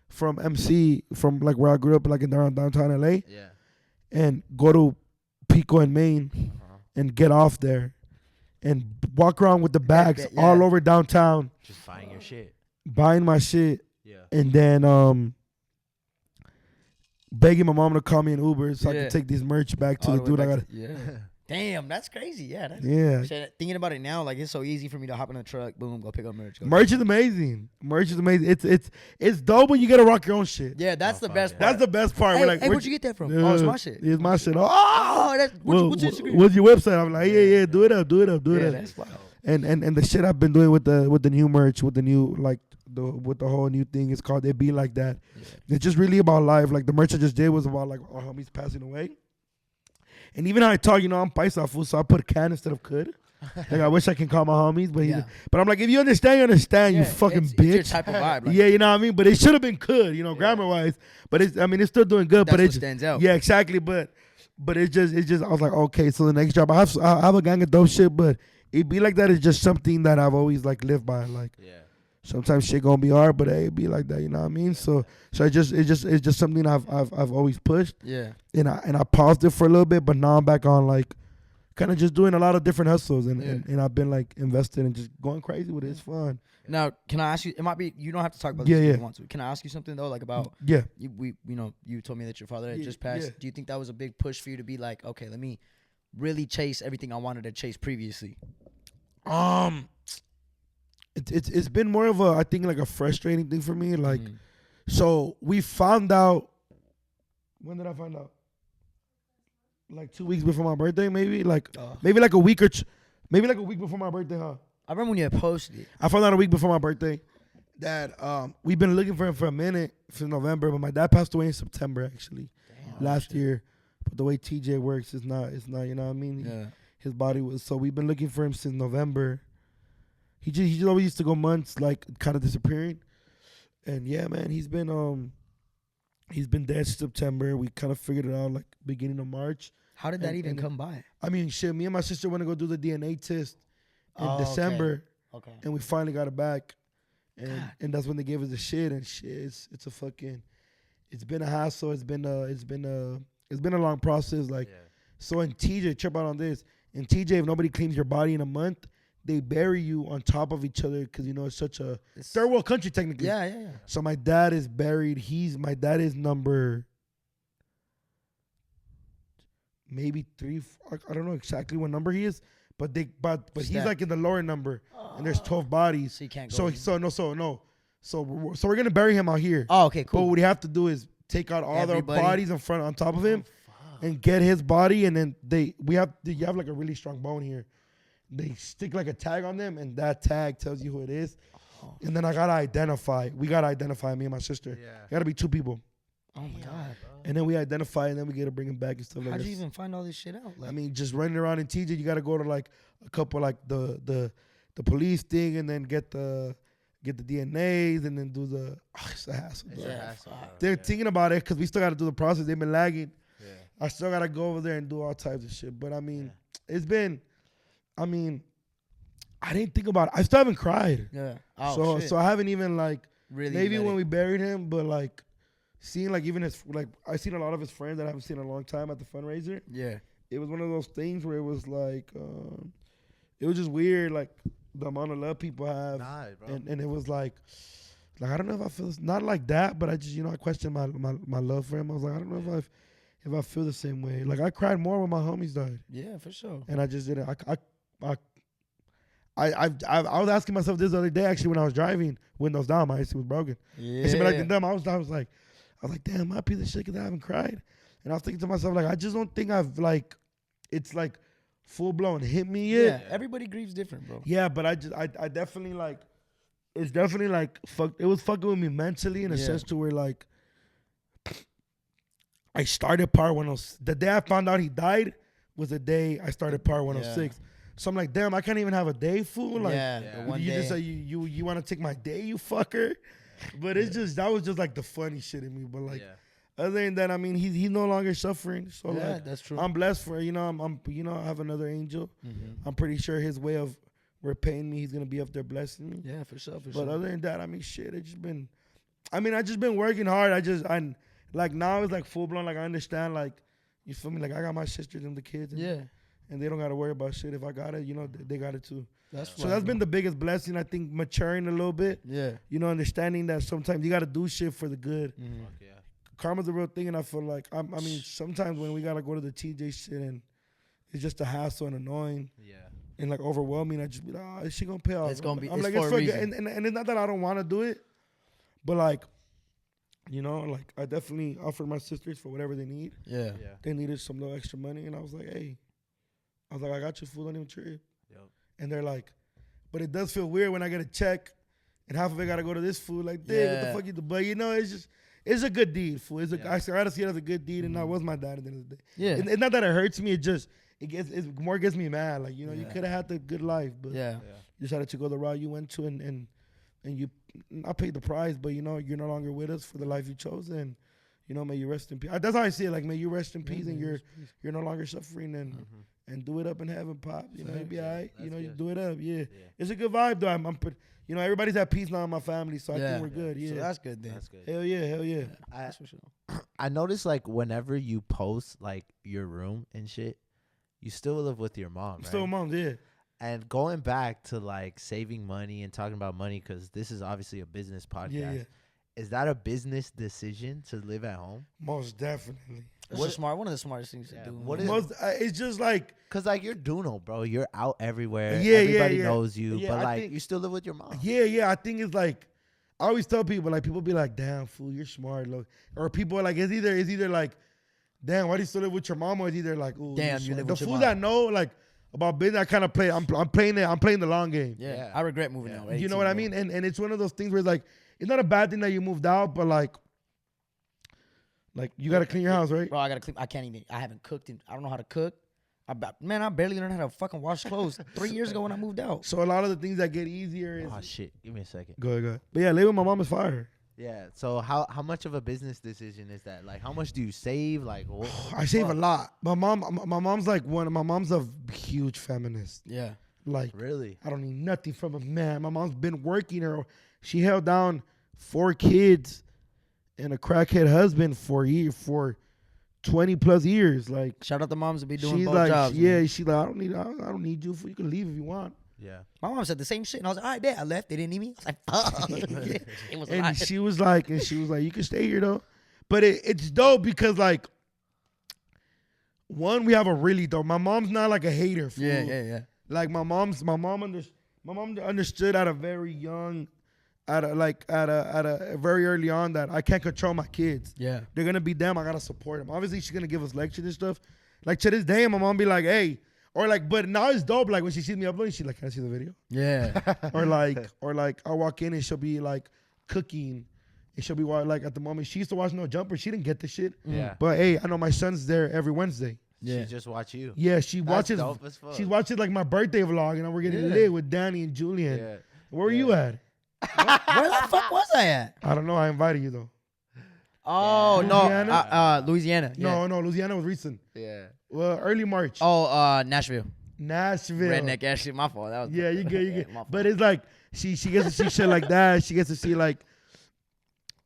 from MC from like where I grew up, like in downtown LA, Yeah. and go to Pico and Maine and get off there and walk around with the bags yeah. all over downtown Just buying your shit. buying my shit, Yeah. and then begging my mom to call me an Uber so I Yeah. can take this merch back to All the the way dude I back got. to- Yeah. Damn, that's crazy. Yeah. That's, Yeah. shit, thinking about it now, like it's so easy for me to hop in a truck, boom, go pick up merch. Go Merch is amazing. Merch is amazing. It's dope when you get to rock your own shit. Yeah, that's Oh, the fuck best yeah. part. That's the best part. Hey, We're like, hey, where'd you get that from? Oh, it's my shit. It's my shit. Oh, Oh, that's what's your Instagram? what's your website? I'm like, yeah, do it up. Yeah, that's wild. And the shit I've been doing with the new merch, with the new like with the whole new thing, it's called It Be Like That. Yeah. It's just really about life. Like the merch I just did was about like our homies passing away. And even how I talk, I'm paisa fool, so I put can instead of could. Like I wish I can call my homies, but Yeah. but I'm like, if you understand, you understand, you Yeah, fucking it's bitch. your type of vibe. Like, Yeah, you know what I mean? But it should have been could, grammar wise. But it's still doing good. that's But what it's stands out. yeah, exactly. But it's just I was like, okay, so the next job I have a gang of dope shit, but It Be Like That is just something that I've always like lived by. Like Yeah. sometimes shit gonna be hard, but hey, it be like that, you know what I mean? So it's just something I've always pushed. Yeah. And I paused it for a little bit, but now I'm back on like kind of just doing a lot of different hustles, and, Yeah. and I've been like invested and just going crazy with it. It's fun. Now, can I ask you? It might be you don't have to talk about Yeah, this if yeah. you want to. Can I ask you something though, like about Yeah. you told me that your father had Yeah, just passed. yeah. Do you think that was a big push for you to be like, okay, let me really chase everything I wanted to chase previously? It's been more of a, I think, like a frustrating thing for me. Like, Mm. so we found out. When did I find out? Like 2 weeks before my birthday, maybe. Maybe like a week maybe like a week before my birthday, huh? I remember when you had posted it. I found out a week before my birthday that we've been looking for him for a minute since November, but my dad passed away in September actually last year. But the way TJ works, it's not. You know what I mean? Yeah. His body was, so we've been looking for him since November. He just always used to go months like kind of disappearing, And yeah, man, he's been dead since September. We kind of figured it out like beginning of March. How did that And- even and- come by? I mean, shit, me and my sister went to go do the DNA test in December, Okay. and we finally got it back. And God. and that's when they gave us the shit. And shit, it's a fucking, it's been a hassle. It's been a long process. Like, so in TJ, trip out on this. In TJ, if nobody cleans your body in a month, they bury you on top of each other because it's such a third world country technically. Yeah. So my dad is buried. My dad is number maybe 3. I don't know exactly what number he is, but he's Stacked. like in the lower number, and there's 12 bodies. So you can't go. So we're gonna bury him out here. Oh, okay, But cool. what we have to do is take out all Everybody? the bodies in front on top of him, and get his body, and then you have like a really strong bone here. They stick like a tag on them, and that tag tells you who it is. And then I gotta identify. We gotta identify me and my sister. Yeah. It gotta be 2 people. Oh my God. And then we identify, and then we get to bring him back and stuff like How'd that. you even find all this shit out? Like, I mean, just running around in TJ, you gotta go to like a couple like the police thing, and then get the DNAs, and then do the. It's a hassle. Bro. They're thinking about it because we still gotta do the process. They've been lagging. Yeah. I still gotta go over there and do all types of shit. But I mean, it's been. I mean, I didn't think about it. I still haven't cried. yeah. Oh, shit. So I haven't even like really maybe let when it- we buried him, but like seeing like even his like I seen a lot of his friends that I haven't seen in a long time at the fundraiser. Yeah. It was one of those things where it was like it was just weird, like the amount of love people have, Nah, bro. and it was like I don't know if I feel not like that, but I just I questioned my love for him. I was like, I don't know if I feel the same way. Like I cried more when my homies died, Yeah, for sure. and I just didn't. I was asking myself this the other day actually when I was driving, windows down, my AC was broken. Yeah. And so like them, I was like, damn, my piece of shit because I haven't cried. And I was thinking to myself, like, I just don't think I've like, it's like full blown hit me yet. Yeah. Everybody grieves different, bro. Yeah, but I definitely like, it's definitely like it was fucking with me mentally in a Yeah. sense to where like, I started Part 106. The day I found out he died was the day I started Part 106. So I'm like, damn, I can't even have a day, fool. Like, yeah, yeah. the one you day. just say you want to take my day, you fucker. But it's just that was just like the funny shit in me. But like other than that, I mean, he's no longer suffering. So yeah, like that's true. I'm blessed for I'm I have another angel. Mhm. I'm pretty sure his way of repaying me, he's gonna be up there blessing me. Yeah, for sure, for But sure. other than that, I mean, shit, it's just been. I mean, I just been working hard. I like now it's like full blown. Like I understand. Like you feel me? Like I got my sisters and the kids. And, Yeah, And they don't gotta worry about shit. If I got it, they got it too. that's So that's been the biggest blessing, I think, maturing a little bit. yeah. Understanding that sometimes you got to do shit for the good. Mhm. Yeah. Karma's a real thing, and I feel like, I mean, sometimes when we got to go to the TJ shit and it's just a hassle and annoying Yeah. and like overwhelming, I just be like, is she going to pay off? It's gonna be- I'm it's like, for a good. reason. And it's not that I don't want to do it, but like, like I definitely offered my sisters for whatever they need. Yeah. Yeah. They needed some little extra money, and I was like, hey, I got you, food, don't even trip. Yep. And they're like, but it does feel weird when I get a check and half of it got to go to this food. Like, dude, what the Yeah. fuck you do? But it's a good deed, fool. Yeah. I gotta see it as a good deed, and that was my dad at the end of the day. Yeah. And it's not that it hurts me, it more gets me mad. Like, you Yeah. could have had the good life, but Yeah. you decided to go the route you went to, and you not paid the price, but you're no longer with us for the life you chose, and may you rest in peace. That's how I see it. Like, may you rest in peace, and you're no longer suffering, and do it up in heaven, pop. You be Yeah, alright. that's You good. do it up. Yeah. Yeah. It's a good vibe though. Everybody's at peace now in my family, so I Yeah. think we're good. Yeah. So that's good then. That's good. Hell yeah. That's for sure. I noticed like whenever you post like your room and shit, you still live with your mom, right? Still moms, yeah. And going back to like saving money and talking about money, because this is obviously a business podcast. Yeah. Is that a business decision to live at home? Most definitely. That's one of the smartest things Yeah, to do. what is- It's just like, Cause like you're Doknow, bro. You're out everywhere. Yeah, Everybody yeah. knows you, Yeah, but I like think- you still live with your mom. yeah. I think it's like, I always tell people, like, people be like, damn, fool, you're smart. Look. Or people are like, it's either like, damn, why do you still live with your mom? Or it's either like, oh, Damn, you live the with your fools mom. that know, like, about business, I kind of play. I'm playing the long game. Yeah. Yeah. I regret moving Yeah. out. You 18, know what I bro. mean? And it's one of those things where it's like, it's not a bad thing that you moved out, but like you got to clean your house, right? Bro, I gotta clean. I haven't cooked I don't know how to cook. I barely learned how to fucking wash clothes 3 years ago when I moved out. So a lot of the things that get easier is. Oh shit! Give me a second. Go ahead. But yeah, living with my mom is fire. Yeah. So how much of a business decision is that? Like, how much do you save? Like, what I save a lot. My mom's like my mom's a huge feminist. Yeah. Like, Really? I don't need nothing from a man. My mom's been working her. She held down 4 kids and a crackhead husband for 20 plus years. Like, Shout out to moms that be doing she's both like, jobs. yeah, man. she's like, I don't need you. You can leave if you want. Yeah. My mom said the same shit, and I was like, all right, bet. I left. They didn't need me. I was like, fuck. It was a And lot. she was like, you can stay here though. But it's dope because like, one, we have a really dope. My mom's not like a hater. Fool. Yeah. Like my mom understood at a very young, at a very early on that I can't control my kids. Yeah. They're gonna be them. I gotta support them. Obviously, she's gonna give us lectures and stuff. Like to this day, my mom be like, "Hey," or like, but now it's dope. Like when she sees me uploading, she's like, "Can I see the video?" Yeah. or like I walk in and she'll be like cooking, and she'll be like at the moment she used to watch No Jumper. She didn't get the shit. Yeah. But hey, I know my son's there every Wednesday. Yeah. She just watch you. Yeah, she That's watches. dope as fuck. She watches like my birthday vlog, and we're getting Yeah. lit with Danny and Julian. Yeah. Where were you at? Where the fuck was I at? I don't know. I invited you though. Oh, Louisiana? no. Louisiana. Yeah. No, Louisiana was recent. Yeah. Well, early March. Oh, Nashville. Nashville. Redneck ass shit. My fault. That was Yeah, you get. Yeah, my fault. But it's like she gets to see shit like that. She gets to see like,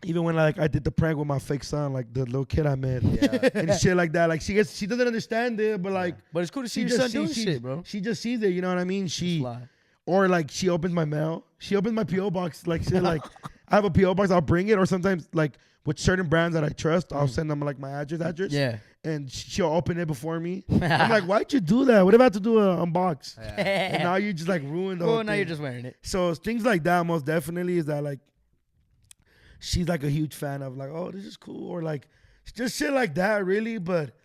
even when like I did the prank with my fake son, like the little kid I met, Yeah. and shit like that. Like she doesn't understand it, but like But it's cool to see she your son just doing sees shit, bro. She just sees it. You know what I mean? She Fly. or like she opens my mail. She opens my PO box. Like shit. Like I have a PO box. I'll bring it, or sometimes like with certain brands that I trust, I'll send them like my address. Yeah. And she'll open it before me. I'm like, why'd you do that? What if I have to do an unbox? Yeah. And now you just like ruined the whole Well, now thing. you're just wearing it. So things like that most definitely is that like she's like a huge fan of like, oh, this is cool, or like just shit like that really. But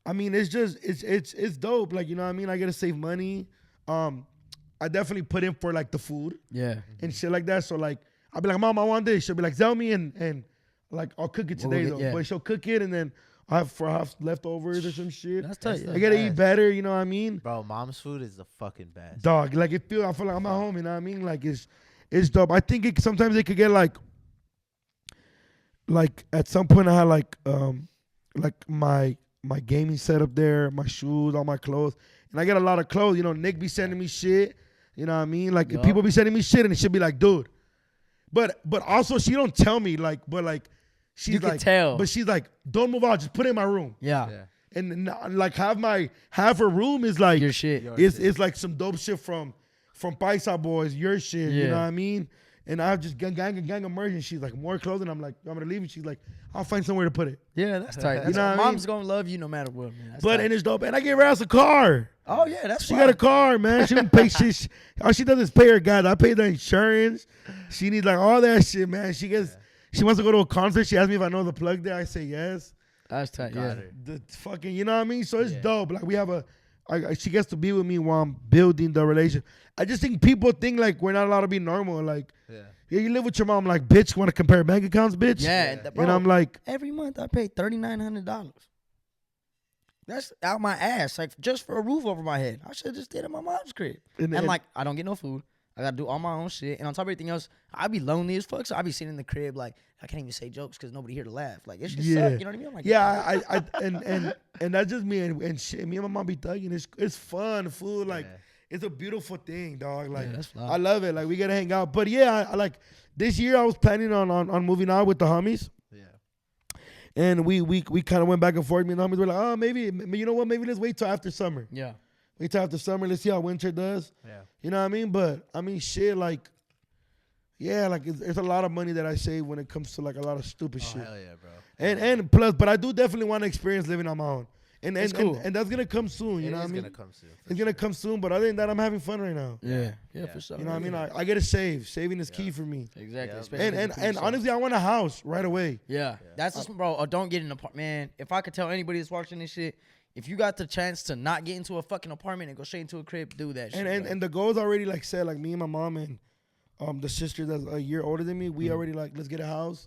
I mean, it's just it's dope. Like, you know what I mean? I gotta save money. I definitely put in for like the food Yeah. and shit like that. So like I'll be like, Mom, I want this. She'll be like, tell me, and like I'll cook it today though. yeah. But she'll cook it and then I have leftovers or some shit. That's tight. I gotta eat better, you know what I mean? Bro, mom's food is the fucking best. Dog, like I feel like I'm at home, you know what I mean? Like it's dope. I think sometimes it could get like at some point I had like my gaming setup there, my shoes, all my clothes, and I get a lot of clothes. You know, Nick be sending me shit. You know what I mean? Like Yup. people be sending me shit, and it should be like, dude. But also she don't tell me she's You can like, tell. but she's like, don't move out, just put it in my room. Yeah. Yeah. And like half her room is like Your shit. it's like some dope shit from Paisa Boys, your shit, you Yeah. know what I mean? And I have just gang of merch, and she's like, more clothing. I'm like, I'm gonna leave it. She's like, I'll find somewhere to put it. Yeah, that's tight. That's know what I Mom's mean? gonna love you no matter what, man. That's But tight. and it's dope. And I gave her ass a car. Oh yeah, that's She fly. got a car, man. She don't pay shit. All she does is pay her gas. I pay the insurance. She needs like all that shit, man. She wants to go to a concert. She asked me if I know the plug there. I say yes. That's tight. Got Yeah. her. The fucking, you know what I mean? So it's Yeah. dope. Like we have she gets to be with me while I'm building the relation. I just think people think like we're not allowed to be normal. Like, Yeah. yeah, you live with your mom. Like, bitch, want to compare bank accounts, bitch? Yeah. Yeah. Bro, And I'm like, every month I pay $3,900. That's out my ass, like just for a roof over my head. I should have just stayed at my mom's crib. And like, I don't get no food. I gotta do all my own shit. And on top of everything else, I be lonely as fuck. So I be sitting in the crib like I can't even say jokes because nobody here to laugh. Like it's just Yeah. suck. You know what I mean? I'm like, yeah, I and that's just me and shit. Me and my mom be thugging. It's fun, food. Like, Yeah. it's a beautiful thing, dog. Like, that's fly. I love it. Like, we gotta hang out. But yeah, I like this year. I was planning on moving out with the homies. Yeah. And we kind of went back and forth. Me and the homies were like, oh, maybe, you know what? Maybe let's wait till after summer. yeah. Wait till after summer. Let's see how winter does. Yeah. You know what I mean? But, I mean, shit, like, yeah, like, there's a lot of money that I save when it comes to, like, a lot of stupid Oh, shit. hell yeah, bro. And plus, but I do definitely want to experience living on my own. And It's cool. and that's going to come soon. You It know what I is mean? gonna come soon. for It's going to sure. come soon. But other than that, I'm having fun right now. Yeah. Yeah. For sure. You know what I mean? I got to save. Saving is key for me. Exactly. Yeah. especially And if you put yourself- honestly, I want a house right away. Yeah, that's just, bro. Or don't get an apartment, man. If I could tell anybody that's watching this shit, if you got the chance to not get into a fucking apartment and go straight into a crib, do that shit. And the goal's already like set. Like me and my mom and the sister that's a year older than me, we already like, let's get a house,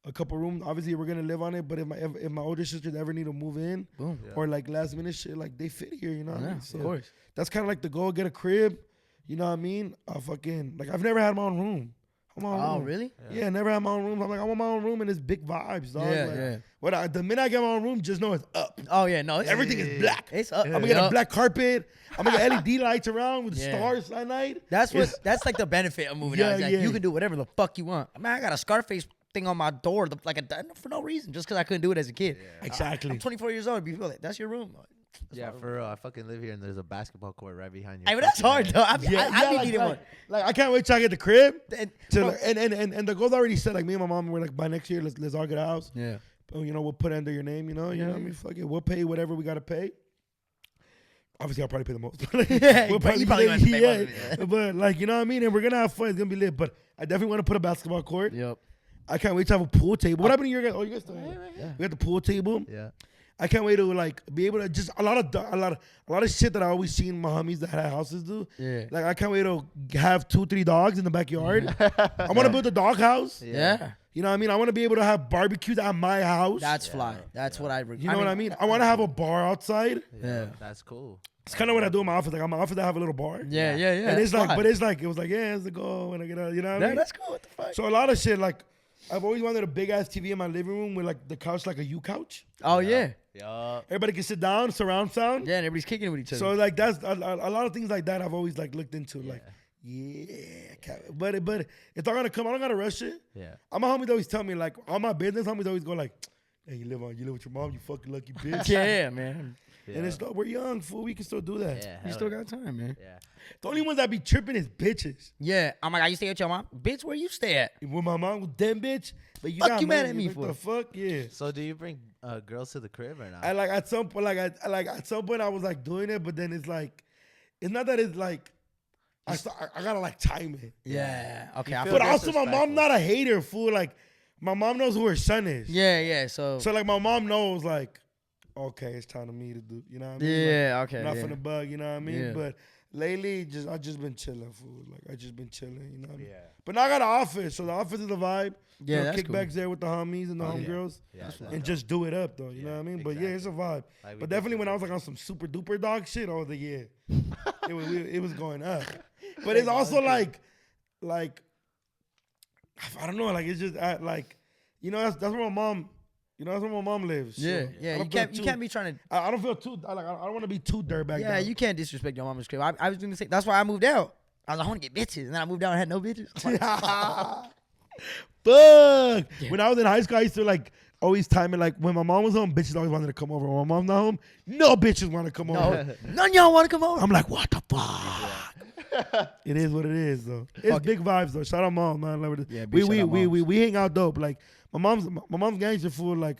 a couple rooms. Obviously, we're gonna live on it. But if my older sisters ever need to move in, boom. Yeah. or like last minute shit, like they fit here. You know what I Yeah, mean? of So course. that's kind of like the goal. Get a crib. You know what I mean? I've never had my own room. my own Oh, room. really? Yeah, never had my own room. I'm like, I want my own room and it's big vibes, dog. Yeah, like, yeah. The minute I get my own room, just know it's up. Oh yeah, no, it's, Everything is black. It's up. I'm gonna get a black carpet. I'm gonna get LED lights around with Yeah. stars at night. That's like the benefit of moving out. It's like, Yeah. you can do whatever the fuck you want. I mean, I got a Scarface thing on my door, for no reason, just because I couldn't do it as a kid. Exactly. I'm 24 years old. You feel like that's your room. Yeah, for real. I fucking live here, and there's a basketball court right behind you. Hey, but that's hard though. I be needing one. Like I can't wait till I get the crib. And, And the goals already said, like me and my mom were like, by next year let's all get a house. yeah. You know, we'll put it under your name. You know what I mean? Fuck it, we'll pay whatever we gotta pay. Obviously, I'll probably pay the most. Yeah, We'll you probably want to pay most of it, yeah. But like, you know what I mean? And we're gonna have fun. It's gonna be lit. But I definitely want to put a basketball court. Yep. I can't wait to have a pool table. What happened to you guys? Oh, you guys still have it? Yeah. We got the pool table. Yeah. I can't wait to like be able to just a lot of shit that I always seen my homies that had houses do. Yeah. Like I can't wait to have 2-3 dogs in the backyard. I want to build a dog house. Yeah. You know what I mean? I want to be able to have barbecues at my house. That's fly. That's what I. You know what I mean? I want to have a bar outside. Yeah. That's cool. It's kind of what I do in my office. Like in my office, I have a little bar. Yeah, yeah, yeah. And it's like, fly. but it's like, it was like, yeah, it's the goal when I get out. You know what I mean? That's cool. What the fuck? So a lot of shit, like, I've always wanted a big ass TV in my living room with like the couch, like a U couch. Oh yeah. Yeah. Everybody can sit down, surround sound. Yeah, and everybody's kicking with each other. So like that's a lot of things like that I've always like looked into. Like, but it's all gonna come. I don't gotta rush it. Yeah. My homies always tell me like, all my business homies always go like, hey, you live with your mom, you fucking lucky bitch. yeah, man. And it's we're young, fool. We can still do that. Yeah. You still got time, man. Yeah. The only ones that be tripping is bitches. Yeah. I'm like, you stay at your mom? Bitch, where you stay at? With my mom, with them bitch. But you Fuck got you mad money, at me what for? the fuck? Yeah. So do you bring girls to the crib or not? I like at some point, at some point I was like doing it, but then it's like, it's not that it's like, I gotta like time it. Yeah. Okay. I feel But feel- also my disrespectful. mom not a hater, fool. Like my mom knows who her son is. yeah, yeah. So So like my mom knows like, okay, it's time to me to do. You know what I mean? yeah, Like, okay. not yeah. for the bug. You know what I mean? Yeah. But lately, I just been chilling, fool. Like I just been chilling. You know what I mean? Yeah. But now I got an office, so the office is a vibe. Yeah, You know, that's kickbacks cool. there with the homies and the yeah. homegirls. Yeah. And just do it up though, you know Yeah, what I mean? But yeah, it's a vibe. Like we But did definitely for when I was like on some super duper dog shit, I was like, yeah, it was going up. But it's also like I don't know, like it's just like, you know, that's where my mom, you know, that's where my mom lives. Yeah, so I yeah. don't You feel can't be trying to. I don't feel too like I don't want to be too dirtbag. Yeah, you can't disrespect your mama's crib. I was gonna say that's why I moved out. I was like, I want to get bitches, and then I moved out and had no bitches. Fuck. When I was in high school, I used to like always time it like when my mom was home, bitches always wanted to come over. When my mom's not home, no bitches want to come over. No, none of y'all want to come over. I'm like, what the fuck? It is what it is, though. It's Fuck big vibes, though. Shout out mom, man. Love it. Yeah, we big shout out moms. we hang out dope. Like my mom's gangster fool. Like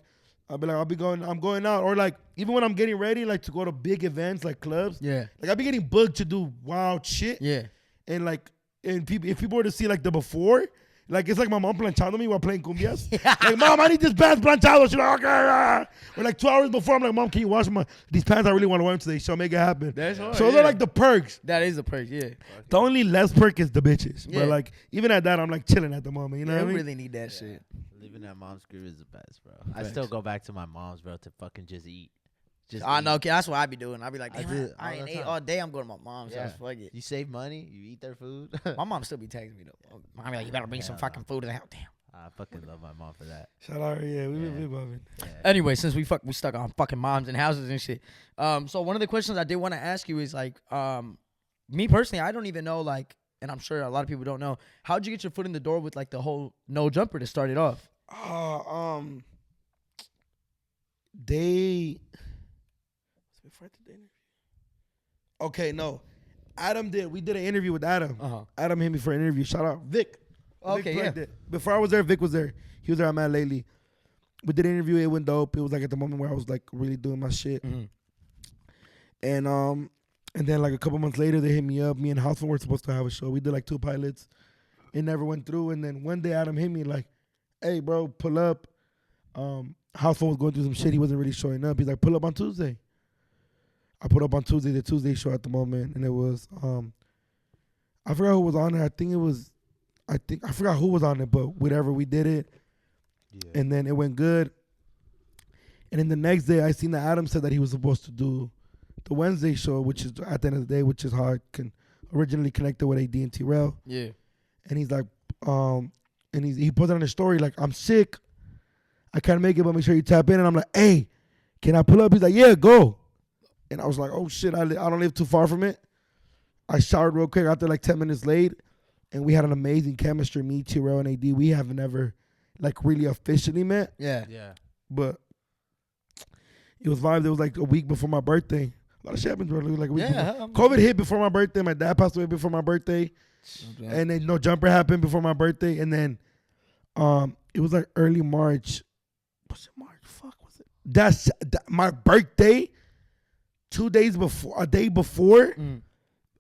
I'm going out, or like even when I'm getting ready, like to go to big events like clubs. Yeah, Like I be getting booked to do wild shit. yeah. And like, and people, if people were to see like the before, like it's like my mom planchando me while playing cumbias. Like, mom, I need this pants planchado. She's like, okay. Or like 2 hours before, I'm like, mom, can you wash these pants? I really want to wear them today. So make it happen. That's hard, So those yeah. are like the perks. That is a perk. Yeah, The only less perk is the bitches. Yeah. But like, even at that, I'm like chilling at the moment. You know yeah, what I we mean? really need that shit. Living at mom's crib is the best, bro. I still go back to my mom's, bro, to fucking just eat. Just I eat. know, kid. That's what I be doing. I be like, I damn, do it I all ain't the ate time. all day. I'm going to my mom's Yeah. house. Fuck it. You save money, you eat their food. My mom still be texting me though. I be like, you better bring some Hell fucking food to the house. Damn. I fucking love my mom for that. Shout out, yeah, we Yeah. bumming. Yeah. Anyway, since we stuck on fucking moms and houses and shit. So one of the questions I did want to ask you is like, me personally, I don't even know like, and I'm sure a lot of people don't know, how'd you get your foot in the door with like the whole no jumper to start it off? Okay, no. Adam did. We did an interview with Adam. Uh-huh. Adam hit me for an interview. Shout out Vic. Okay, Vic yeah. plugged it. Before I was there, Vic was there. He was there at Mad lately. We did an interview. It went dope. It was like at the moment where I was like really doing my shit. Mhm. And then like a couple months later, they hit me up. Me and Houseful were supposed to have a show. We did like 2 pilots. It never went through. And then one day Adam hit me like, hey, bro, pull up. Houseful was going through some shit. He wasn't really showing up. He's like, pull up on Tuesday. I put up on Tuesday, the Tuesday show at the moment. And it was, I forgot who was on it. I forgot who was on it, but whatever, we did it. Yeah. And then it went good. And then the next day, I seen that Adam said that he was supposed to do the Wednesday show, which is at the end of the day, which is how I originally connected with AD and T-Rail. Yeah. And he's like, And he put it on his story like, I'm sick. I can't make it, but make sure you tap in. And I'm like, hey, can I pull up? He's like, yeah, go. And I was like, oh shit, I don't live too far from it. I showered real quick, got there like 10 minutes late, and we had an amazing chemistry. Me, T-Rail, and AD. We haven't ever like really officially met, Yeah. but it was vibes. It was like a week before my birthday. A lot of shit happened, bro. It was like a week before. COVID hit before my birthday. My dad passed away before my birthday. And then no jumper happened before my birthday. And then it was like early March. Was it March? Fuck, was it? That's my birthday. 2 days before, a day before.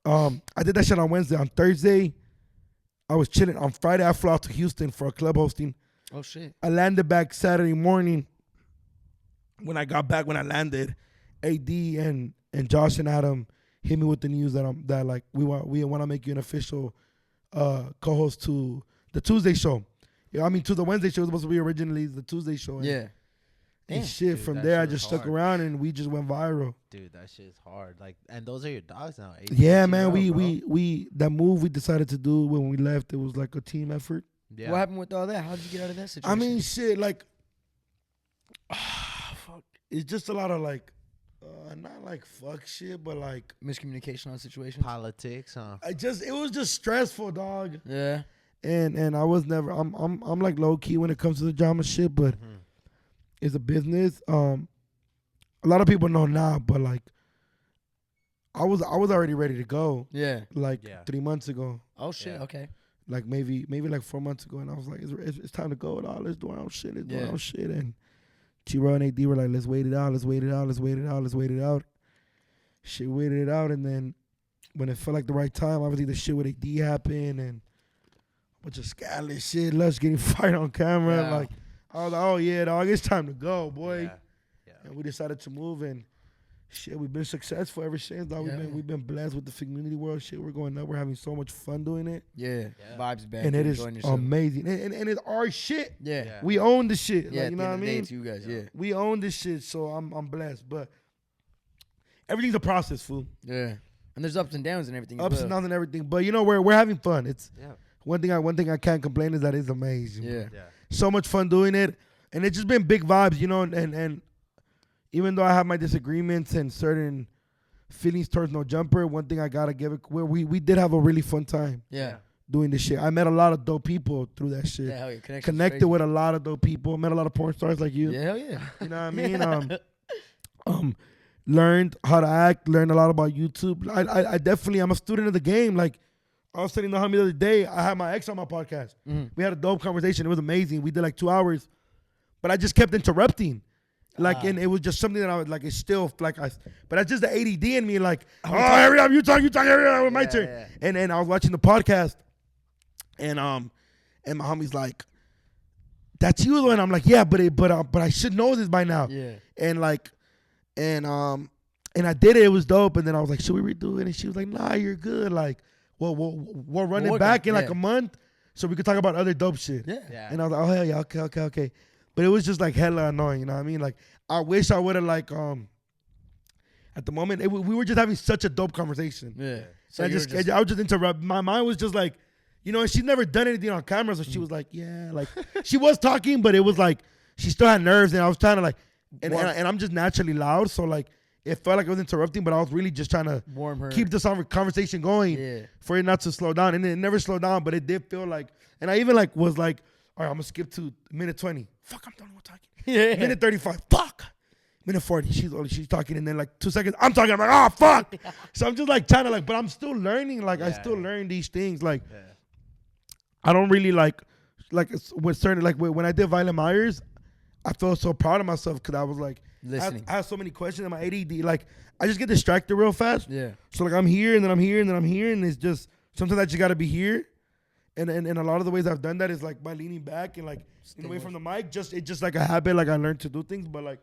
I did that shit on Wednesday. On Thursday, I was chilling. On Friday, I flew out to Houston for a club hosting. Oh shit. I landed back Saturday morning. When I got back, when I landed, AD and Josh and Adam hit me with the news that we want to make you an official co-host to the Tuesday show. Yeah, I mean to the Wednesday show. It was supposed to be originally the Tuesday show. Yeah. And Damn. shit, Dude, from that there I shit was just stuck hard. around and we just went viral. Dude, that shit's hard. Like, and those are your dogs now. Yeah, man. Bro. We that move we decided to do when we left, it was like a team effort. Yeah. What happened with all that? How did you get out of that situation? I mean, shit, like, fuck. It's just a lot of like, not like fuck shit, but like, miscommunication on situations. Politics, huh? it was just stressful, dog. Yeah. And I was never, I'm like low key when it comes to the drama shit, but it's a business. A lot of people know now, but like, I was already ready to go. Yeah. Like Yeah. 3 months ago. Oh shit. Yeah. Okay. Like maybe like 4 months ago, and I was like, it's time to go. Let's do our own shit. Let's do our Yeah. own shit. And T-Rail and AD were like, let's wait it out. Let's wait it out. Let's wait it out. Let's wait it out. Shit, waited it out, and then when it felt like the right time, obviously the shit with AD happened, and a bunch of scandalous shit. Lush getting fired on camera. Yeah. Like I was like, oh yeah, dog, it's time to go, boy. Yeah. Yeah. And we decided to move, and shit, we've been successful ever since. Dog. Yeah. We've been blessed with the community world. Shit, we're going up. We're having so much fun doing it. Yeah. Yeah. Vibes back. And it You're is enjoying yourself. amazing. And it's our shit. Yeah. Yeah. We own the shit. Yeah. Like, you know what I mean? It's you guys. Yeah. We own this shit, so I'm blessed. But everything's a process, fool. Yeah. And there's ups and downs and everything. as Ups well. and downs and everything. But you know, we're having fun. It's Yeah. one thing I can't complain is that it's amazing. Yeah. Yeah. So much fun doing it. And it's just been big vibes, you know, and even though I have my disagreements and certain feelings towards No Jumper, one thing I gotta give it, where we did have a really fun time Yeah. doing this shit. I met a lot of dope people through that shit. Yeah. Hell yeah. Connection's Connected crazy. with a lot of dope people. Met a lot of porn stars like you. Yeah. Hell yeah. You know what I mean? Learned how to act. Learned a lot about YouTube. I definitely, I'm a student of the game. Like I was telling the homie the other day, I had my ex on my podcast. Mhm. We had a dope conversation. It was amazing. We did like 2 hours, but I just kept interrupting. Like, and it was just something that I was like, it's still like, but that's just the ADD in me. Like, oh, hurry up, you talk, hurry up, my turn. yeah. And I was watching the podcast, and my homie's like, that's you, though. And I'm like, yeah, but I should know this by now. Yeah. And like, and I did it. It was dope. And then I was like, should we redo it? And she was like, nah, you're good. Like, we'll run We'll it work back on it, in like yeah. a month, so we could talk about other dope shit. Yeah. Yeah. And I was like, oh hell yeah, okay. But it was just like hella annoying, you know what I mean? Like I wish I would have like at the moment we were just having such a dope conversation. Yeah. So I you were I would just interrupt. My mind was just like, you know, and she's never done anything on camera, so she was like, yeah, like she was talking, but it was like she still had nerves, and I was trying to like, and I'm just naturally loud, so like it felt like I was interrupting, but I was really just trying to warm her. keep this conversation going Yeah. for it not to slow down, and it never slowed down, but it did feel like, and I even like was like, all right, I'm gonna skip to minute 20. Fuck, I'm done with talking. Yeah. Minute 35. Fuck. Minute 40. She's talking, and then like 2 seconds, I'm talking. I'm like, oh fuck. So I'm just like trying to like, but I'm still learning. Like I still learn these things. Like I don't really like with certain like when I did Violent Myers, I felt so proud of myself because I was like, Listening. I have so many questions in my ADD. Like I just get distracted real fast. Yeah. So like I'm here and then I'm here and then I'm here, and it's just sometimes I just gotta be here. And a lot of the ways I've done that is like by leaning back and like away from the mic. It's just like a habit. Like I learned to do things, but like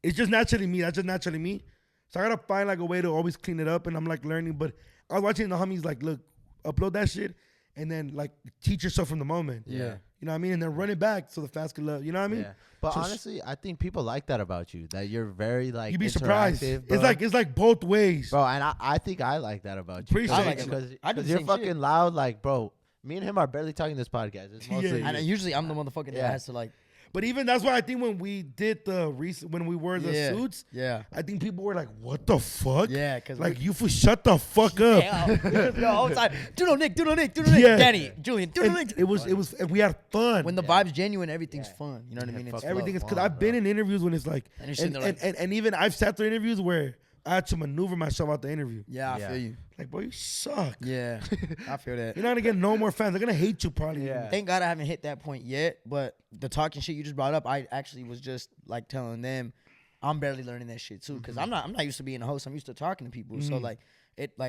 it's just naturally me. That's just naturally me. So I gotta find like a way to always clean it up. And I'm like learning. But I was watching the homies like, look, upload that shit, and then like teach yourself from the moment. Yeah. You know what I mean? And then run it back so the fans can love. You know what I mean? Yeah. But So honestly, I think people like that about you. That you're very like. You'd be surprised. interactive, bro. It's like both ways. Bro, and I think I like that about you. Appreciate I like it. because I do the you're same fucking shit. loud. Like, bro, Me and him are barely talking this podcast. It's mostly And usually I'm the motherfucker that Yeah. has to like. But even that's why I think when we did the when we wore the Yeah. suits, Yeah. I think people were like, "What the fuck?" Yeah, because Like you fool, shut the fuck up. the whole time, do Nick, Yeah. Danny, Julian, And Nick. it was we had fun. When the vibe's genuine, everything's fun. You know what I mean? It's Everything is fun, because I've been in interviews when it's like, And you're sitting and, there like- and even I've sat through interviews where I had to maneuver myself out the interview. Yeah, I Yeah. feel you. Like, boy, you suck. Yeah, I feel that. You're not gonna get no more fans. They're gonna hate you probably. Yeah. Thank God I haven't hit that point yet. But the talking shit you just brought up, I actually was just like telling them, I'm barely learning that shit too, because I'm not used to being a host. I'm used to talking to people. So like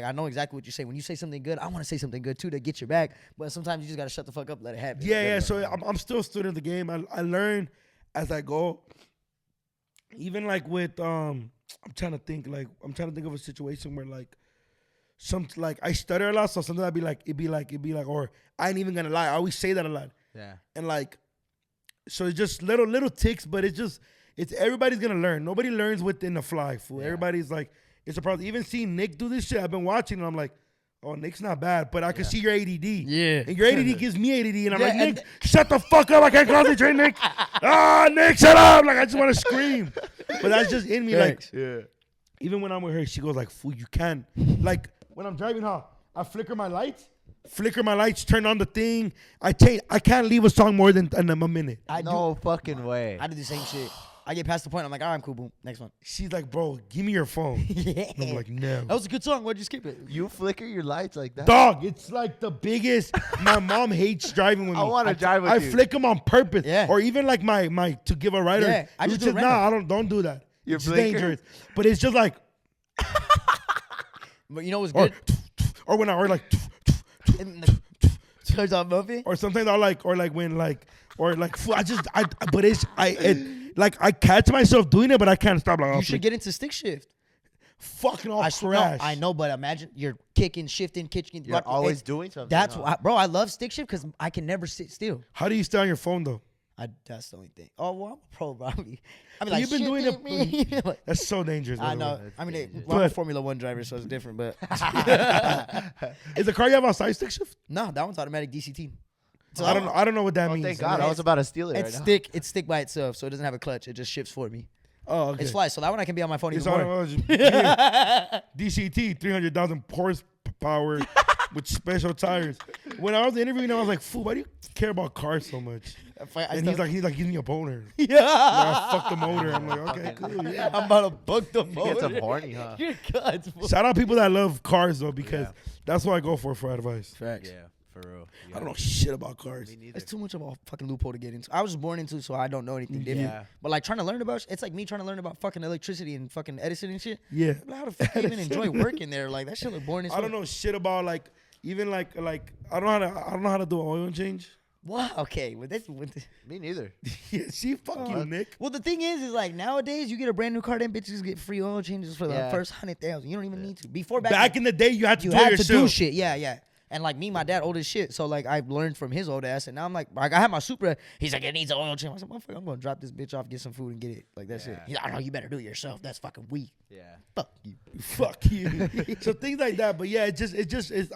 I know exactly what you say. When you say something good, I want to say something good too to get your back. But sometimes you just gotta shut the fuck up, let it happen. Yeah. So I'm still a student of the game. I learn as I go. Even like with I'm trying to think of a situation where like I stutter a lot, so sometimes it'd be like, or I ain't even gonna lie. I always say that a lot. Yeah. And like, so it's just little ticks, but it's everybody's gonna learn. Nobody learns within the fly, fool. Yeah. Everybody's like, it's a problem. Even seeing Nick do this shit, I've been watching and I'm like, oh, Nick's not bad, but I can see your ADD. Yeah. And your ADD gives me ADD, and I'm Yeah, like, and Nick, shut the fuck up. I can't concentrate, Nick. Nick, shut up. Like, I just want to scream. But that's just in me. Thanks. Like, Yeah. even when I'm with her, she goes like, fool, you can't. Like, when I'm driving, I flicker my lights, turn on the thing. I can't leave a song more than a minute. No fucking way. I do the same shit. I get past the point. I'm like, all right, I'm cool. Boom. Next one. She's like, bro, give me your phone. Yeah. And I'm like, no. That was a good song. Why'd you skip it? You flicker your lights like that? Dog, it's like the biggest. My mom hates driving with me. I wanna drive with I you. flick them on purpose. Yeah. Or even like my to give a rider. Yeah, I just which do is, it nah, random. don't do that. You It's flicker? dangerous. But it's just like, But you know what's or, good? or when I, or like, In the turns on Buffy. or sometimes I'll like, like I catch myself doing it, but I can't stop. Like, You should get into stick shift. fucking all No, crash. I know, but imagine you're kicking, shifting, kicking. You're always doing something. That's huh? why, bro. I love stick shift because I can never sit still. How do you stay on your phone though? That's the only thing. Oh well, I'm a pro, bro. I mean, But like, you've been doing shit, it- Like, That's so dangerous. by I the know. way. I mean, dangerous. well, I'm a But- Formula One driver, so it's different. But Is the car you have outside stick shift? no, that one's automatic DCT. So I don't know what that Oh, means. thank God. I was about to steal it right It's now. stick. It's stick by itself, so it doesn't have a clutch. It just shifts for me. Oh, okay. It's fly, so that one I can be on my phone It's even more. automatic. Yeah. DCT, 300,000 horsepower with special tires. When I was interviewing, I was like, "Fool, why do you care about cars so much?" And he's like, give me a boner. yeah. Like, I fuck the motor. I'm like, okay, cool. Yeah. I'm about to book the You motor. get some horny, huh? You're guts, fool. Shout out people that love cars though, because Yeah. that's what I go for advice. Facts. Yeah, for real. I don't know shit about cars. Me neither. It's too much of a fucking loophole to get into. I was born into, so I don't know anything different. Yeah. But like trying to learn about, it's like me trying to learn about fucking electricity and fucking Edison and shit. Yeah. Like, how the fuck do you even enjoy working there? Like that shit look boring as I fuck. don't know shit about like even like I don't know how to do an oil change. What? Okay, well that's Me neither. Yeah, see, fuck you, Nick. well the thing is like nowadays you get a brand new car, then bitches get free oil changes for the Yeah. first 100,000. You don't even need to. Before Back in the day, you had to you do it had to yourself. do shit. Yeah. And like me, my dad old as shit, so like I learned from his old ass, and now I'm like I have my Supra. He's like, it needs an oil change. I said, motherfucker, I'm gonna drop this bitch off, get some food, and get it. Like that's it. Yeah. He's like, I know you better do it yourself. That's fucking weak. Yeah. Fuck you. Fuck you. So things like that. But yeah,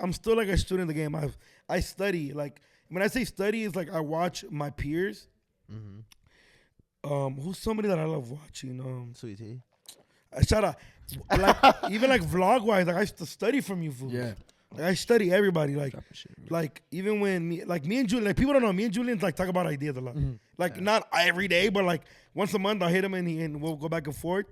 I'm still like a student of the game. I study. Like when I say study, it's like I watch my peers. Who's somebody that I love watching? Sweet tea. Shout out. Like even like vlog wise, like I used to study from you, fool. Yeah. Like I study everybody. Like even when me and Julian, like people don't know, me and Julian like talk about ideas a lot. Like not every day, but like once a month I'll hit him and we'll go back and forth.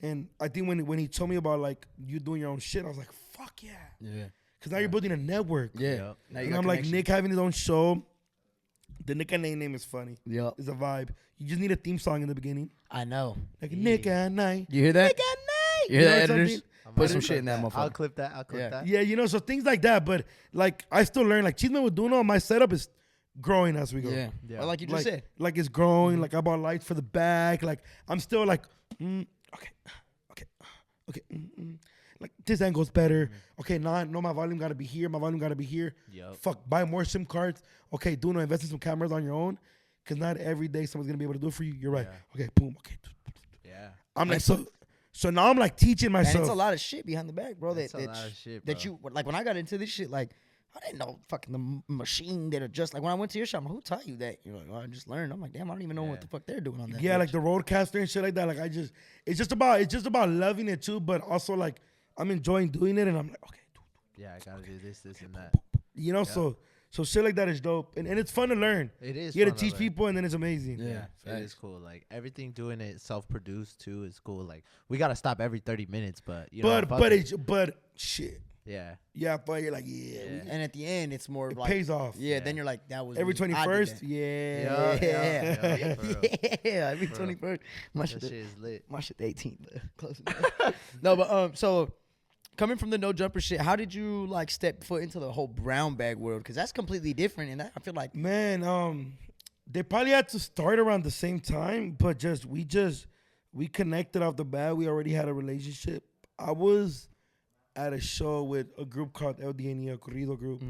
And I think when he told me about like you doing your own shit, I was like, fuck yeah. Yeah. Cause now you're building a network. Yeah. Yep. Now you And got I'm like, connection. Nick having his own show. The Nick and N.A.N name is funny. Yep. It's a vibe. You just need a theme song in the beginning. I know. Like Nick and Night. You hear that? Nick and Night. You hear that, know editors? something? Put some I'll shit in that I'll motherfucker. clip that. I'll clip Yeah. that. Yeah, you know, so things like that. But like I still learn. Like Chisme with Duno, my setup is growing as we go. Yeah. Yeah. Well, like you just said. Like it's growing. Like I bought lights for the back. Like I'm still like, okay. Like this angle's better. Okay, now my volume gotta be here. My volume gotta be here. Yup. Fuck, buy more SIM cards. Okay, Duno, invest in some cameras on your own. Cause not every day someone's gonna be able to do it for you. You're right. Yeah. Okay, boom. Okay. Yeah. I'm like so now I'm like teaching And myself. it's a lot of shit behind the back, bro. That's a lot of shit, That bro. you like when I got into this shit, like I didn't know fucking the machine that adjusts. Like when I went to your shop, I'm like, who taught you that? You're like, well, I just learned. I'm like, damn, I don't even know what the fuck they're doing on that. Yeah, bitch. like the roadcaster and shit like that. Like it's just about loving it too, but also like I'm enjoying doing it, and I'm like, okay, Yeah, I gotta do this, and that. you know, so shit like that is dope, and it's fun to learn. It is. You got fun to teach learn. people, and then it's amazing. Yeah, it is cool. Like everything doing it self-produced too is cool. Like we gotta stop every 30 minutes, but you know, But shit. yeah, But you're like, And at the end, it's more it like pays off. Yeah, then you're like, that was Every me. I did 21st, that. yeah. Yeah, for real. Yeah, every For real. 21st. My that shit, shit is lit. my shit 18, but close enough. No, but so coming from the no jumper shit, how did you like step foot into the whole brown bag world? Because that's completely different, and I feel like Man, they probably had to start around the same time, but we connected off the bat. We already had a relationship. I was at a show with a group called N.A.N, a corrido group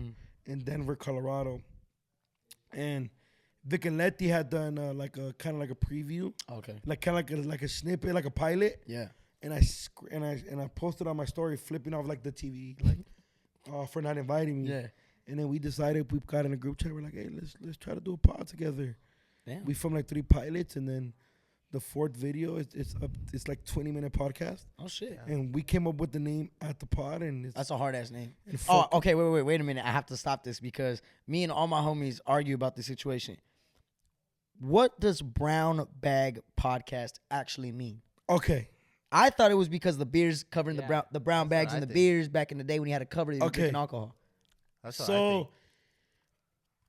in Denver, Colorado, and Vic and Letty had done like a kind of like a preview, okay, like kind of like a snippet, like a pilot, yeah, and I posted on my story flipping off like the TV, like for not inviting me. yeah. And then we decided, we got in a group chat. We're like, hey, let's try to do a pod together. Damn. We filmed like 3 pilots, and then the 4th video it's like 20-minute podcast. Oh shit. And we came up with the name At the Pod, and it's That's a hard ass name. and Oh, fuck- okay. Wait a minute. I have to stop this because me and all my homies argue about the situation. What does brown bag podcast actually mean? okay. I thought it was because the beers covering Yeah, the brown that's what bags I and the think. beers back in the day when you had to cover it, you were Okay. drinking alcohol. That's what I So think.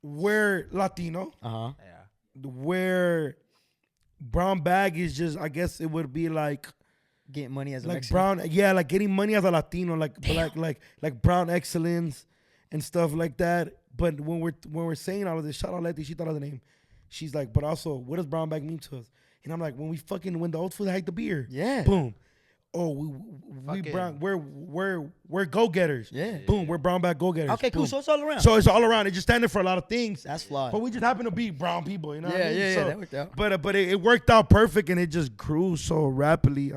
we're Latino. Uh-huh. Yeah. Where brown bag is just, I guess it would be like Getting money as a like Mexican. brown, yeah, like getting money as a Latino, like brown excellence and stuff like that. But when we're saying all of this, shout out Letty, she thought of the name. She's like, but also, what does brown bag mean to us? And I'm like, when the old food had the beer, Yeah. boom. Oh, we Fucking- brown, we're go getters. Yeah. Boom, we're brown bag go getters. Okay, cool. Boom. So it's all around. So it's all around. It just standing for a lot of things. That's flawed. But we just happen to be brown people, you know? what I mean? Yeah, So- that worked out. But it worked out perfect, and it just grew so rapidly.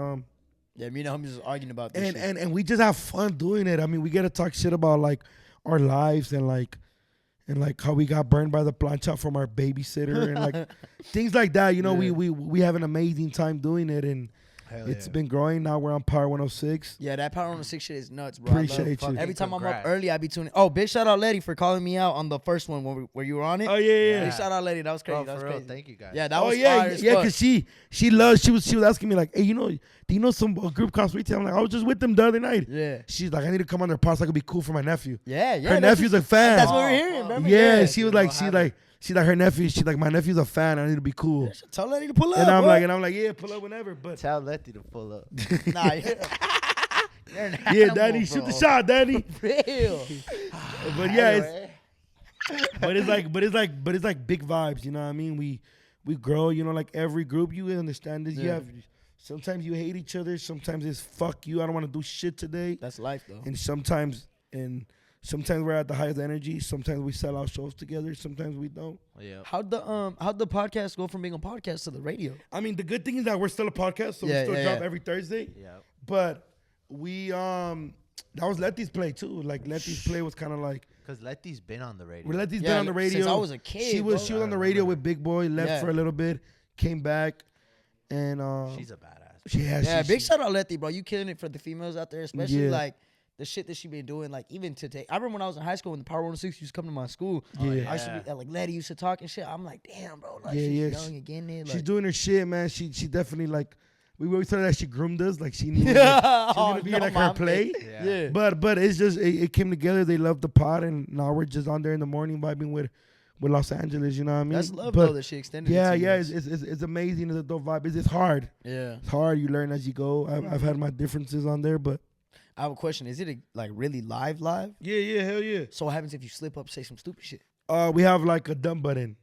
Yeah, me and the homies was arguing about this shit. And we just have fun doing it. I mean, we get to talk shit about like our lives and like how we got burned by the plancha from our babysitter and like things like that. You know, Yeah. we have an amazing time doing it, and Hell it's yeah. been growing. Now we're on Power 106. Yeah, that Power on the 6 shit is nuts, bro. I love Appreciate it. you. Every time I'm up Congrats. early, I be tuning. Oh, big shout out Letty for calling me out on the first one where you were on it. Oh yeah. Big shout out Letty. That was crazy. Bro, that was for real, crazy. thank you guys. Yeah, that Oh was yeah, fire as yeah. fuck. Cause she was asking me like, hey, do you know some a group called SweeTalks? I'm like, I was just with them the other night. Yeah. She's like, I need to come on their pod so I could be cool for my nephew. Yeah, yeah. Her that's nephew's a fan. That's what we're hearing, remember? Yeah, she was We'll like, she's like her nephew. She's like, my nephew's a fan. I need to be cool. Tell Letty to pull up. And I'm boy. like, yeah, pull up whenever. But Tell Letty to pull up. Nah, you're an yeah, animal, Daddy, shoot the bro. shot, Daddy. Real. But yeah, it's like big vibes. You know what I mean? We grow. You know, like every group. You understand this. You Yeah. have sometimes you hate each other. Sometimes it's fuck you. I don't want to do shit today. That's life, though. And sometimes we're at the highest energy. Sometimes we sell out shows together. Sometimes we don't. Yeah. How'd the podcast go from being a podcast to the radio? I mean, the good thing is that we're still a podcast, so Yeah, we still yeah, drop yeah. every Thursday. Yeah. But we that was Letty's play too. Like Letty's play was kind of like Because Letty's been on the radio. Letty's Yeah, been on the radio since I was a kid, She was bro. on the radio with Big Boy. Left Yeah. for a little bit, came back, and She's a badass. yeah, Big shout out Letty, bro. You killing it for the females out there, especially Yeah. like the shit that she been doing. Like even today, I remember when I was in high school when the Power 106 used to come to my school. Yeah. I used to be like Letty used to talk and shit. I'm like, damn, bro. Like Yeah, she's yeah, young again. There, she's like, doing her shit, man. She definitely like. We always thought that she groomed us, like she knew Yeah. she was gonna be Oh, like no, her my play. Yeah. Yeah. But it's just it came together. They loved the pod, and now we're just on there in the morning vibing with Los Angeles. You know what I mean? That's love But though that she extended. yeah, it to you yeah, guys. it's amazing. It's a dope vibe. It's hard. Yeah. It's hard. You learn as you go. I've had my differences on there, but I have a question. Is it like really live? yeah, hell yeah. So what happens if you slip up, say some stupid shit? We have like a dumb button,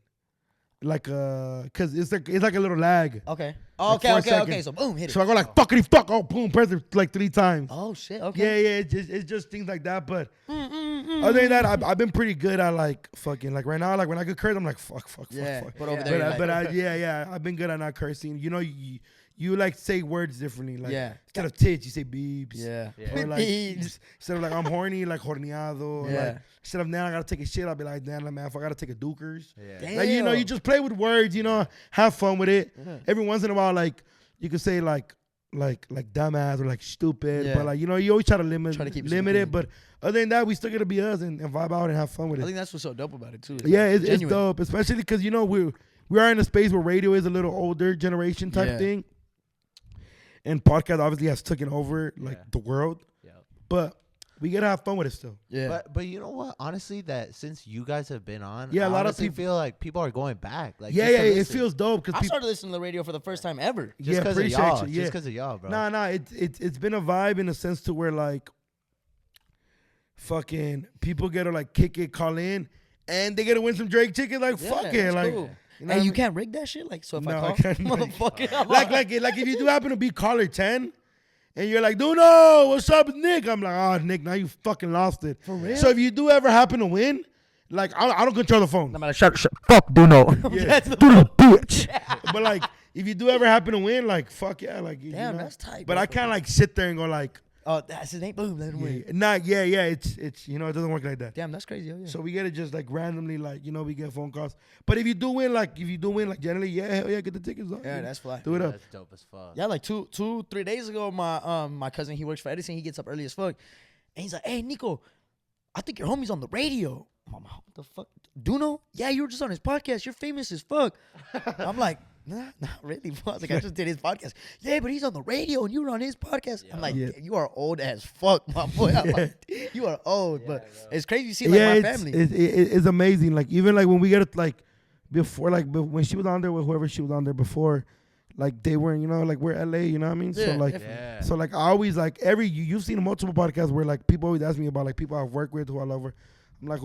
like cause it's like a little lag. Okay. Oh, like 4 okay. seconds. So boom, hit it. So I go like fuckity fuck, oh boom, press it like 3 times. Oh shit. Okay. Yeah, it's just things like that. But other than that, I've been pretty good at like fucking like right now. Like when I get cursed, I'm like fuck. Yeah. Fuck. But over Yeah. there, But, you're I, like, but yeah, I've been good at not cursing. You know, you like say words differently. Like Yeah. instead of tits, you say beeps. yeah. Or like instead of like I'm horny, like horneado. Or Yeah. like instead of now I gotta take a shit, I'll be like, damn, man, if I gotta take a dukers. Yeah. Damn. Like you know, you just play with words. You know, have fun with it. Every once in a while, like you could say like dumbass or like stupid. Yeah. But like you know, you always try to limit Try to keep it it. simple. But other than that, we still gotta be us and vibe out and have fun with I it. think that's what's so dope about it too. Yeah, it's genuine. dope, especially because you know we are in a space where radio is a little older generation type Yeah. thing, and podcast obviously has taken over like Yeah. the world. Yeah. But we gotta have fun with it still. Yeah. But you know what? Honestly, that since you guys have been on, Yeah, I a lot of honestly people- feel like people are going back. Like Yeah, just to it listen. feels dope because I people. started listening to the radio for the first time ever. just Yeah, because of appreciate y'all. you, yeah. Just because of y'all, bro. Nah, it's been a vibe in a sense to where like fucking people get to like kick it, call in, and they get to win some Drake tickets. Like fuck it, that's like. cool. You know And what you I mean? can't rig that shit. Like, so if No, I I call, can't. motherfucker, like if you do happen to be caller 10 and you're like, Duno, what's up, it's Nick? I'm like, oh, Nick, now you fucking lost it. For real? So if you do ever happen to win, like, I don't control the phone. I'm like, shut, fuck, Duno. Yeah. That's the Duno, bitch. But like, if you do ever happen to win, like, fuck yeah, like, you Damn, know? that's tight. But bro. I can't like sit there and go like, Oh, that's his name. Boom, let him win. yeah, it's you know, it doesn't work like that. Damn, that's crazy. Oh, yeah. So we get it just like randomly, like, you know, we get phone calls. But if you do win, like generally, yeah, hell yeah, get the tickets. yeah, that's fly. Do it up. That's dope as fuck. Yeah, like 3 days ago, my cousin, he works for Edison. He gets up early as fuck, and he's like, "Hey, Nico, I think your homie's on the radio." I'm like, "What the fuck, Duno? Yeah, you were just on his podcast. You're famous as fuck." I'm like, "Nah, not really." I was like, "I just did his podcast." Yeah, but he's on the radio, and you were on his podcast. I'm like, Yeah. "You are old as fuck, my boy." I'm like, "You are old," but it's crazy to see like Yeah, my family. it's amazing. Like even like when we get it, like before, like when she was on there with whoever she was on there before, like they weren't, you know, like we're LA, you know what I mean? Yeah, So like, definitely. Yeah. so like I always like you've seen multiple podcasts where like people always ask me about like people I've worked with who I love. I'm like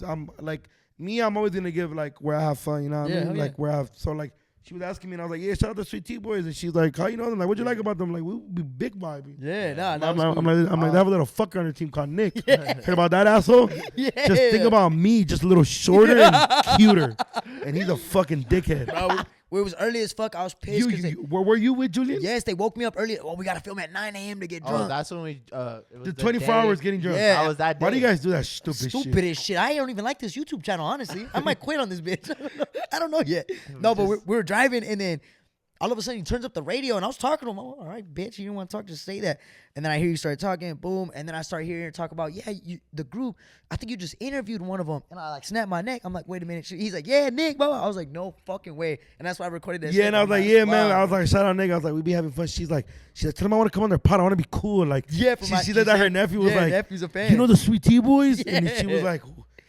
I'm like me. I'm always gonna give like where I have fun, you know what Yeah, I mean? hell Like yeah. where I have so like. She was asking me, and I was like, "Yeah, shout out to Sweet T Boys." And she's like, "How you know them? Like, what you like about them?" Like, we be big vibing. Yeah, nah, I'm like, they have a little fucker on their team called Nick. Heard about that asshole? yeah. Just think about me, just a little shorter and cuter, and he's a fucking dickhead. Bro, it was early as fuck. I was pissed. 'Cause they- Where were you with Julian? yes, they woke me up early. Oh, we gotta film at 9 a.m. to get Oh, drunk. that's when we. It was The 24 hours getting drunk. Yeah. That was that day. Why do you guys do that stupid, Stupid shit? as shit. I don't even like this YouTube channel, honestly. I might quit on this bitch. I don't know yet. No, but we were driving, and then all of a sudden he turns up the radio, and I was talking to him. I'm like, all right, bitch, you didn't want to talk, just say that. And then I hear you start talking, boom, and then I start hearing her talk about, yeah, the group. I think you just interviewed one of them, and I like snapped my neck. I'm like, wait a minute. He's like, yeah, Nick, blah, blah. I was like, no fucking way. And that's why I recorded that. Yeah, shit. and I was I'm like, yeah, man. wow. I was like, shout out, nigga. I was like, we be having fun. She's like, tell him I want to come on their pod. I want to be cool. Like, Yeah, for she my- said she that her said- nephew was yeah, like, nephew's a fan. you know the Sweet T Boys? And she was Yeah. like,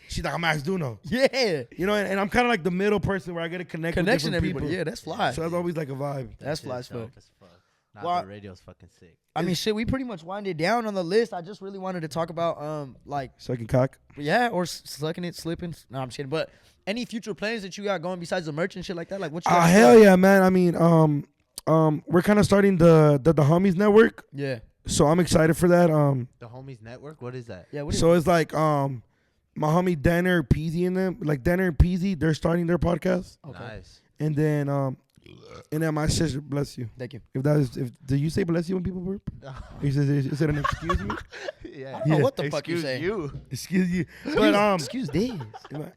she's like, I'm Max Duno. Yeah. You know, and I'm kind of like the middle person where I get to connect with Connection, different everybody. people. Yeah, that's fly. So that's always like a vibe. That's Shit fly is as fuck. dope as fuck. Nah, Well, the radio's fucking sick. I mean, shit, we pretty much winded down on the list. I just really wanted to talk about, like, Sucking cock. yeah, or sucking it, slipping. No, I'm just kidding. But any future plans that you got going besides the merch and shit like that? Like, what you got Hell yeah, man. I mean, we're kind of starting the Homies Network, Yeah. so I'm excited for that. The Homies Network. What is that? Yeah. What is So it's like my homie Danner Peasy and them, like Danner and Peasy, they're starting their podcast, Okay. Nice. and then my sister, bless you. Thank you. Do you say bless you when people burp? Is it an excuse me? Yeah. I don't know what the fuck you Excuse say. you. Excuse you. But Excuse this.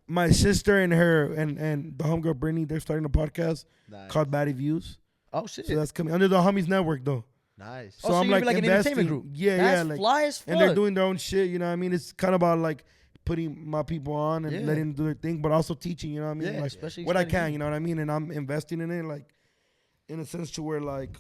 my sister and her and the homegirl Brittany, they're starting a podcast Nice. called Baddie Views. Oh shit. So that's coming under the Homies Network though. Nice. Oh, so I'm you're like like an investing. entertainment group. Yeah, That's yeah, like, fly as fuck. and they're doing their own shit. You know what I mean? It's kind of about like putting my people on and Yeah. letting them do their thing, but also teaching. You know what I mean? Yeah, like especially what I starting can. You know what I mean? And I'm investing in it, like in a sense to where like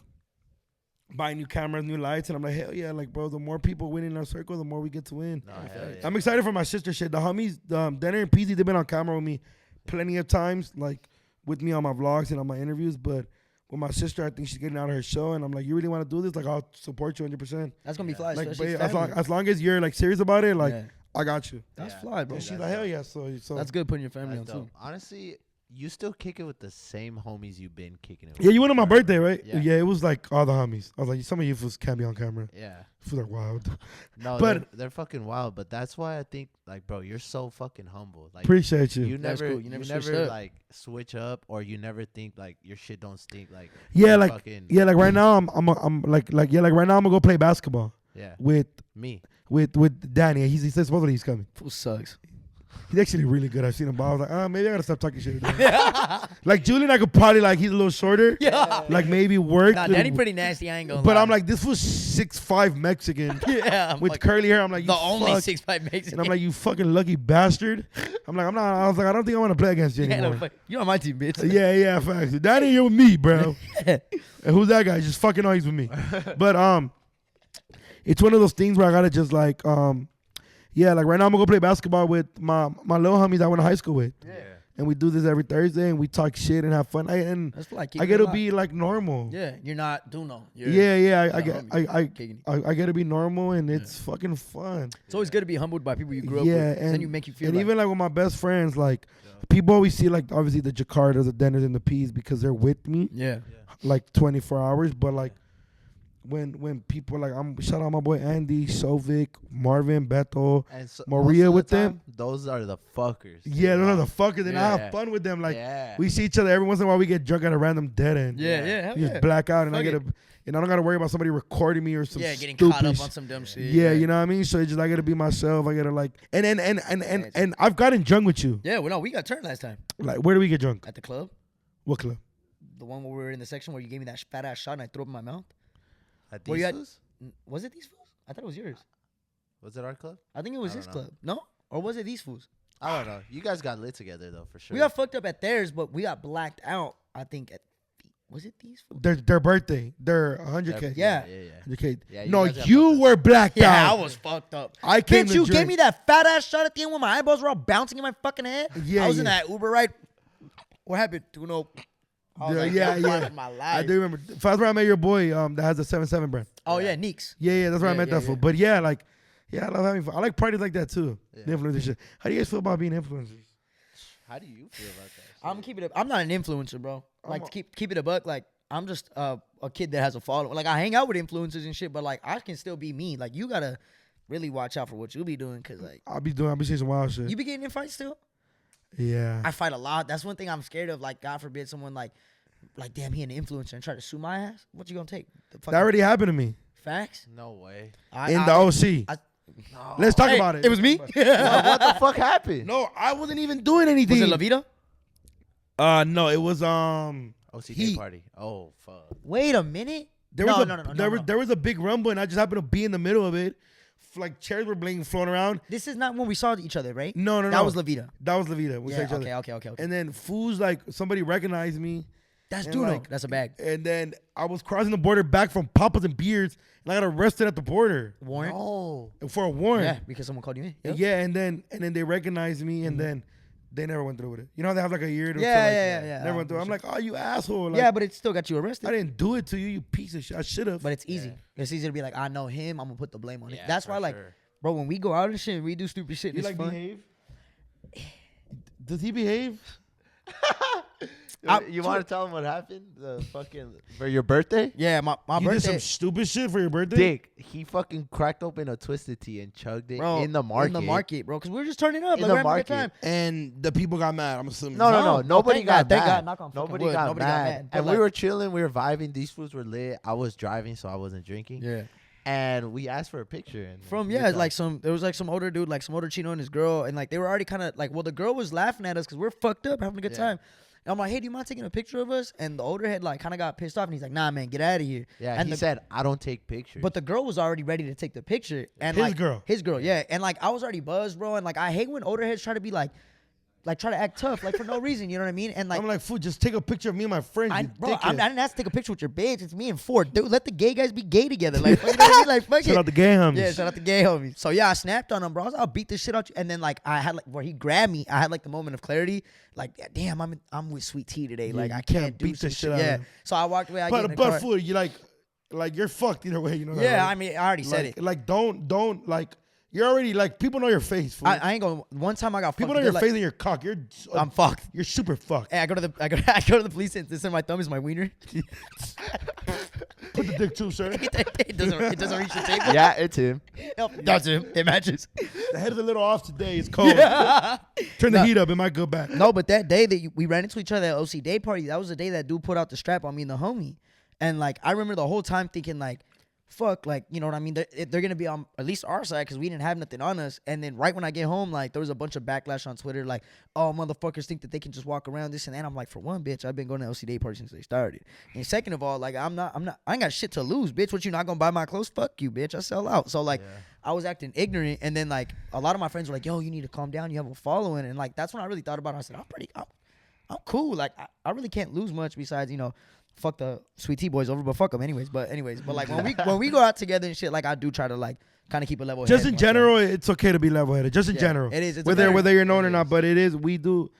buying new cameras, new lights, and I'm like, hell yeah, like bro, the more people win in our circle, the more we get to win. No, hell yeah. I'm excited for my sister shit. The homies, Danner and Peasy, they've been on camera with me plenty of times, like with me on my vlogs and on my interviews. But with my sister, I think she's getting out of her show, and I'm like, you really want to do this? Like, I'll support you 100%. That's gonna be fly. Like, especially babe, as family. long as you're like serious about it, like Yeah. I got you. That's Yeah. fly, bro. And she's that's like, hell dope. yeah. So That's good putting your family That's on dope. too. Honestly, you still kick it with the same homies you've been kicking it with. Yeah, you went on my birthday, right? Yeah. Yeah, it was like all the homies. I was like, some of you fools can't be on camera. Yeah. Fools are wild. No, But- they're fucking wild. But that's why I think, like, bro, you're so fucking humble. Like, Appreciate you. you That's never, cool. You never switched up. like switch up, or you never think like your shit don't stink. Like, Yeah, you like fucking, yeah, like right now I'm like right now I'm gonna go play basketball yeah, with me. Danny. He says supposedly he's coming. Fool sucks. He's actually really good. I've seen him, but I was like, maybe I gotta stop talking shit. Like Julian, I could probably like he's a little shorter. Yeah. Like maybe work. Nah, Danny pretty nasty. I ain't gonna But lie. I'm like, this was 6'5" Mexican yeah, I'm with like, curly hair. I'm like, you the only fuck. 6'5" Mexican. And I'm like, you fucking lucky bastard. I'm like, I'm not. I was like, I don't think I want to play against you yeah, anymore. no, fuck, you on my team, bitch. Yeah, facts. Danny, you're with me, bro. And who's that guy? Just fucking always with me. But it's one of those things where I gotta just like yeah, like right now I'm gonna go play basketball with my little homies I went to high school with. Yeah. And we do this every Thursday and we talk shit and have fun. And That's like I get to be like normal. Yeah, you're not Doknow. Yeah, I Yeah, get homie. Kicking it. I get to be normal and it's fucking fun. It's always good to be humbled by people you grew up Yeah, with. and Then you make you feel and like, even like with my best friends, like people always see like obviously the Jakartas, the Denners, and the P's because they're with me yeah. like 24 hours. But like when people like shout out my boy Andy, Sovik, Marvin, Beto, And so, Maria most of with the them. time, those are the fuckers. Yeah, those are the fuckers, and I Yeah. have fun with them. Like yeah. we see each other every once in a while. We get drunk at a random dead end. Yeah, yeah, hell We just yeah. black out, and I Fuck get it. and I don't gotta worry about somebody recording me or some Yeah, getting stupid caught up sh- on some dumb shit. Yeah, you know what I mean. So it's just I gotta be myself. I gotta like, and I've gotten drunk with you. Yeah, well, no, we got turned last time Like, where do we get drunk? at the club. What club? The one where we were in the section where you gave me that fat ass shot and I threw up in my mouth. At Where you these at- fools? Was it these fools? I thought it was yours. Was it our club? I think it was I his don't know. club. No? Or was it these fools? I don't know. You guys got lit together though, for sure. We got fucked up at theirs, but we got blacked out, I think, at was it these fools? Their birthday. Their 100K. Yeah. yeah. 100K. Yeah, you No, guys got you fucked up. were blacked Yeah, I out. was fucked up. I came Bitch, to you drink. gave me that fat ass shot at the end when my eyeballs were all bouncing in my fucking head. Yeah, I was in yeah. that Uber ride. What happened? Doknow. I was like, yeah. My life. I do remember. That's where I met your boy. That has the 7-7 brand. Oh yeah, Neeks. Yeah, that's where I Yeah, met yeah, that fool. yeah. But yeah, like, yeah, I love having fun. I like parties like that too. Yeah. The influencer shit. How do you guys feel about being influencers? How do you feel about that? I'm keeping it. I'm not an influencer, bro. Like I'm to keep it a buck. Like I'm just a kid that has a following. Like I hang out with influencers and shit, but like I can still be me. Like you gotta really watch out for what you be doing, cause like I'll be seeing some wild shit. you be getting in fights still. Yeah. I fight a lot. That's one thing I'm scared of. Like God forbid someone like damn he an influencer and try to sue my ass. What you gonna take? The That fucking already happened to me shit? facts. No way. in the OC. I- Let's talk Hey, about it. It was me. what the fuck happened? No, I wasn't even doing Was anything. it Levita? No, it was OC day Heat. party. Oh fuck. Wait a minute. There No, was no, no, no, there no, was no. there was a big rumble and I just happened to be in the middle of it. Like chairs were being flown around. This is not when we saw each other, right? No. That was Levita. That was Levita. We saw Yeah. each other. Okay. And then fools like somebody recognized me. That's and, Doknow. like, That's a bag. And then I was crossing the border back from Papas and Beards and I got arrested at the border Warrant. No. for a warrant. Yeah, because someone called you in. Yep. Yeah, and then they recognized me and then they never went through with it. You know how they have like a year to Yeah. never went through. I'm like, oh, you asshole. Like, Yeah, but it still got you I arrested. didn't do it to you, you piece of shit. I should have. But it's easy. It's easy to be like, I know him. I'm gonna put the blame on it. Yeah, That's for why, like, sure. bro, when we go out and shit, and we do stupid shit. You It's like fun. behave? Does he behave? You want to tell him what happened? The fucking for your birthday? Yeah, my You did birthday. some stupid shit for your birthday? Dick, he fucking cracked open a Twisted Tea and chugged it Bro, in the market. In the market, bro, because we were just turning up. In Like, the we're having a good market. time. And the people got mad, I'm assuming. No, No, nobody thank got God, thank mad. God, knock on fucking Nobody wood, got nobody got mad. mad. But And like- we were chilling, we were vibing. These foods were lit. I was driving, so I wasn't drinking. Yeah. And we asked for a picture. And From we yeah, thought- like there was like some older dude, like some older Chino and his girl, and like they were already kind of like, well, the girl was laughing at us because we're fucked up, having a good Yeah. time. And I'm like, hey, do you mind taking a picture of us? And the older head like kind of got pissed off, and he's like, nah, man, get out of here. Yeah, and he said, I don't take pictures. But the girl was already ready to take the picture, and His like girl. his girl, yeah. And like I was already buzzed, bro, and like I hate when older heads try to be like try to act tough, like for no reason, you know what I mean? And like I'm like, fool, just take a picture of me and my friends. I, you bro, I dickhead. didn't ask to take a picture with your bitch. It's me and Ford. Dude, let the gay guys be gay together. Like, you know what I mean? Like, fuck Shout it. out the gay homies. Yeah, shout out the gay homies. So yeah, I snapped on him, bro. I was like, I'll beat this shit out you. And then like I had like where he grabbed me, I had like the moment of clarity. Like, yeah, damn, I'm with Sweet Tea today. Like you I can't can't do beat some the shit shit. out of Yeah. him. So I walked away. I get in the But car. fool, you like you're fucked either way. You know that, Yeah, right? I mean, I already said it. Like don't like You're already like people know your face. Fool. I ain't going. One time I got people fucked know your like, face and your cock. I'm fucked. You're super fucked. Hey, I go to the police and this in my thumb is my wiener. Put the dick too, sir. it doesn't reach the table. Yeah, it's him. That's him. It matches. The head is a little off today. It's cold. Turn the heat up. It might go back. No, but that day that we ran into each other at OC Day party, that was the day that dude put out the strap on me and the homie. And like I remember the whole time thinking like, fuck, like, you know what I mean? They're gonna be on at least our side because we didn't have nothing on us. And then right when I get home, like there was a bunch of backlash on Twitter, like, oh, motherfuckers think that they can just walk around this and that. I'm like, for one, bitch, I've been going to LC Day party since they started. And second of all, like I ain't got shit to lose, bitch. What, you not gonna buy my clothes? Fuck you, bitch. I sell out. So like I was acting ignorant, and then like a lot of my friends were like, yo, you need to calm down. You have a following, and like that's when I really thought about it. I said, I'm cool. Like I really can't lose much besides, you know, fuck the Sweet Tea boys over, but fuck them anyways. But like when we go out together and shit, like I do try to like kind of keep a level head. Just in general, it's okay to be level headed. Just in general, it is. It's whether you're known or not, but it is. We do.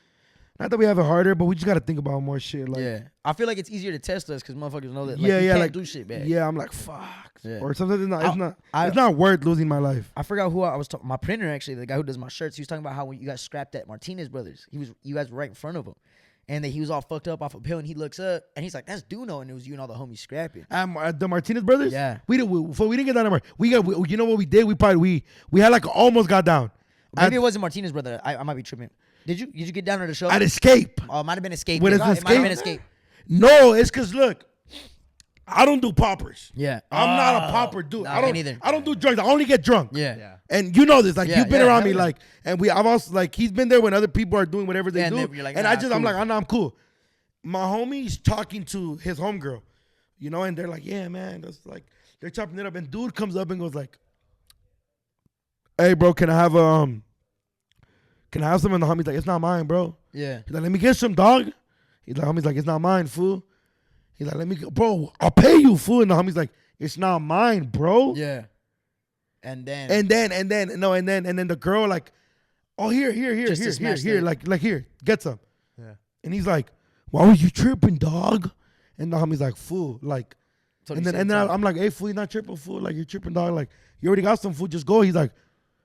Not that we have it harder, but we just gotta think about more shit. Like, yeah, I feel like it's easier to test us because motherfuckers know that. Like, yeah, you can't like do shit bad. Yeah, I'm like fuck. Yeah. Or sometimes it's not worth losing my life. I forgot who I was talking. My printer actually, the guy who does my shirts, he was talking about how when you guys scrapped at Martinez Brothers, you guys were right in front of him. And then he was all fucked up off a pill, and he looks up, and he's like, "That's Doknow," and it was you and all the homies scrapping. The Martinez brothers. Yeah, we didn't get down there. You know what we did? We had like almost got down. Maybe it wasn't Martinez brother. I might be tripping. Did you get down to the show? At Escape. Oh, it might have been Escape. When It it's might have been Escape? Escape. No, it's because look, I don't do poppers. Yeah, I'm not a popper dude. Nah, I don't neither. I don't do drugs. I only get drunk. Yeah. And you know this, like Yeah, you've been yeah, around me, hell yeah. like, and I've also like he's been there when other people are doing whatever they Yeah, and do, then you're like, and nah, I'm cool. like, I'm cool. My homie's talking to his homegirl, you know, and they're like, yeah, man, that's like they're chopping it up, and dude comes up and goes like, hey, bro, can I have some? And the homie's like, it's not mine, bro. Yeah. He's like, let me get some, dog. Homie's like, it's not mine, fool. He's like, let me go, bro, I'll pay you, fool. And the homie's like, it's not mine, bro. Yeah. And then the girl like, oh, here, Just to smash the- like here, get some. Yeah. And he's like, why was you tripping, dog? And the homie's like, fool, like, That's what and he then said, I'm like, hey, fool, you're not tripping, fool. Like, you're tripping, dog. Like, you already got some food, just go. He's like,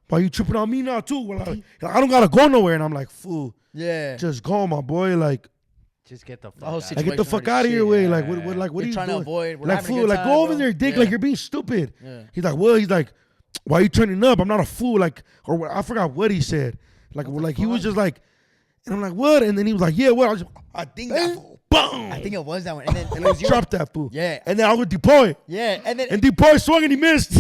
why you tripping on me now too? Well, I don't gotta go nowhere. And I'm like, fool, yeah. just go, my boy. Like, Just get the fuck whole out. situation like get the fuck hurt out of shit. your way. Yeah. Like, what are You're you trying doing? to avoid. We're Like, having a fool, good like, time, go over bro. there, dick. Yeah. Like, you're being stupid. Yeah. He's like, well, he's like, why you turning up? I'm not a fool. Like, or what, I forgot what he said. Like he was just like, and I'm like, what? And then he was like, yeah, what? I think that fool. Boom. I think it was that one. And then it was you. Dropped that fool. Yeah. And then I would deploy. Yeah. And then And deploy swung and he missed.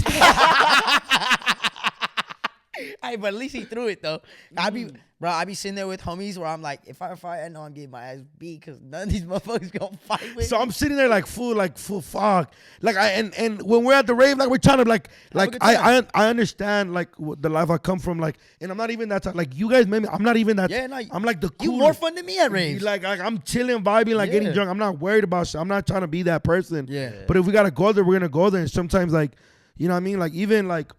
Hey, but at least he threw it though. I be sitting there with homies where I'm like, if I fight, I know I'm getting my ass beat because none of these motherfuckers gonna fight with So me. I'm sitting there like full fuck. Like and when we're at the rave, like we're trying to like a good I understand like the life I come from, like, and I'm not even that type. Like you guys made me. I'm not even that. Yeah, no, I'm like the You cool. more fun than me at raves. Like I'm chilling, vibing, like getting Yeah. drunk. I'm not worried about shit. I'm not trying to be that person. Yeah. But if we gotta go there, we're gonna go there. And sometimes like, you know what I mean? Like even like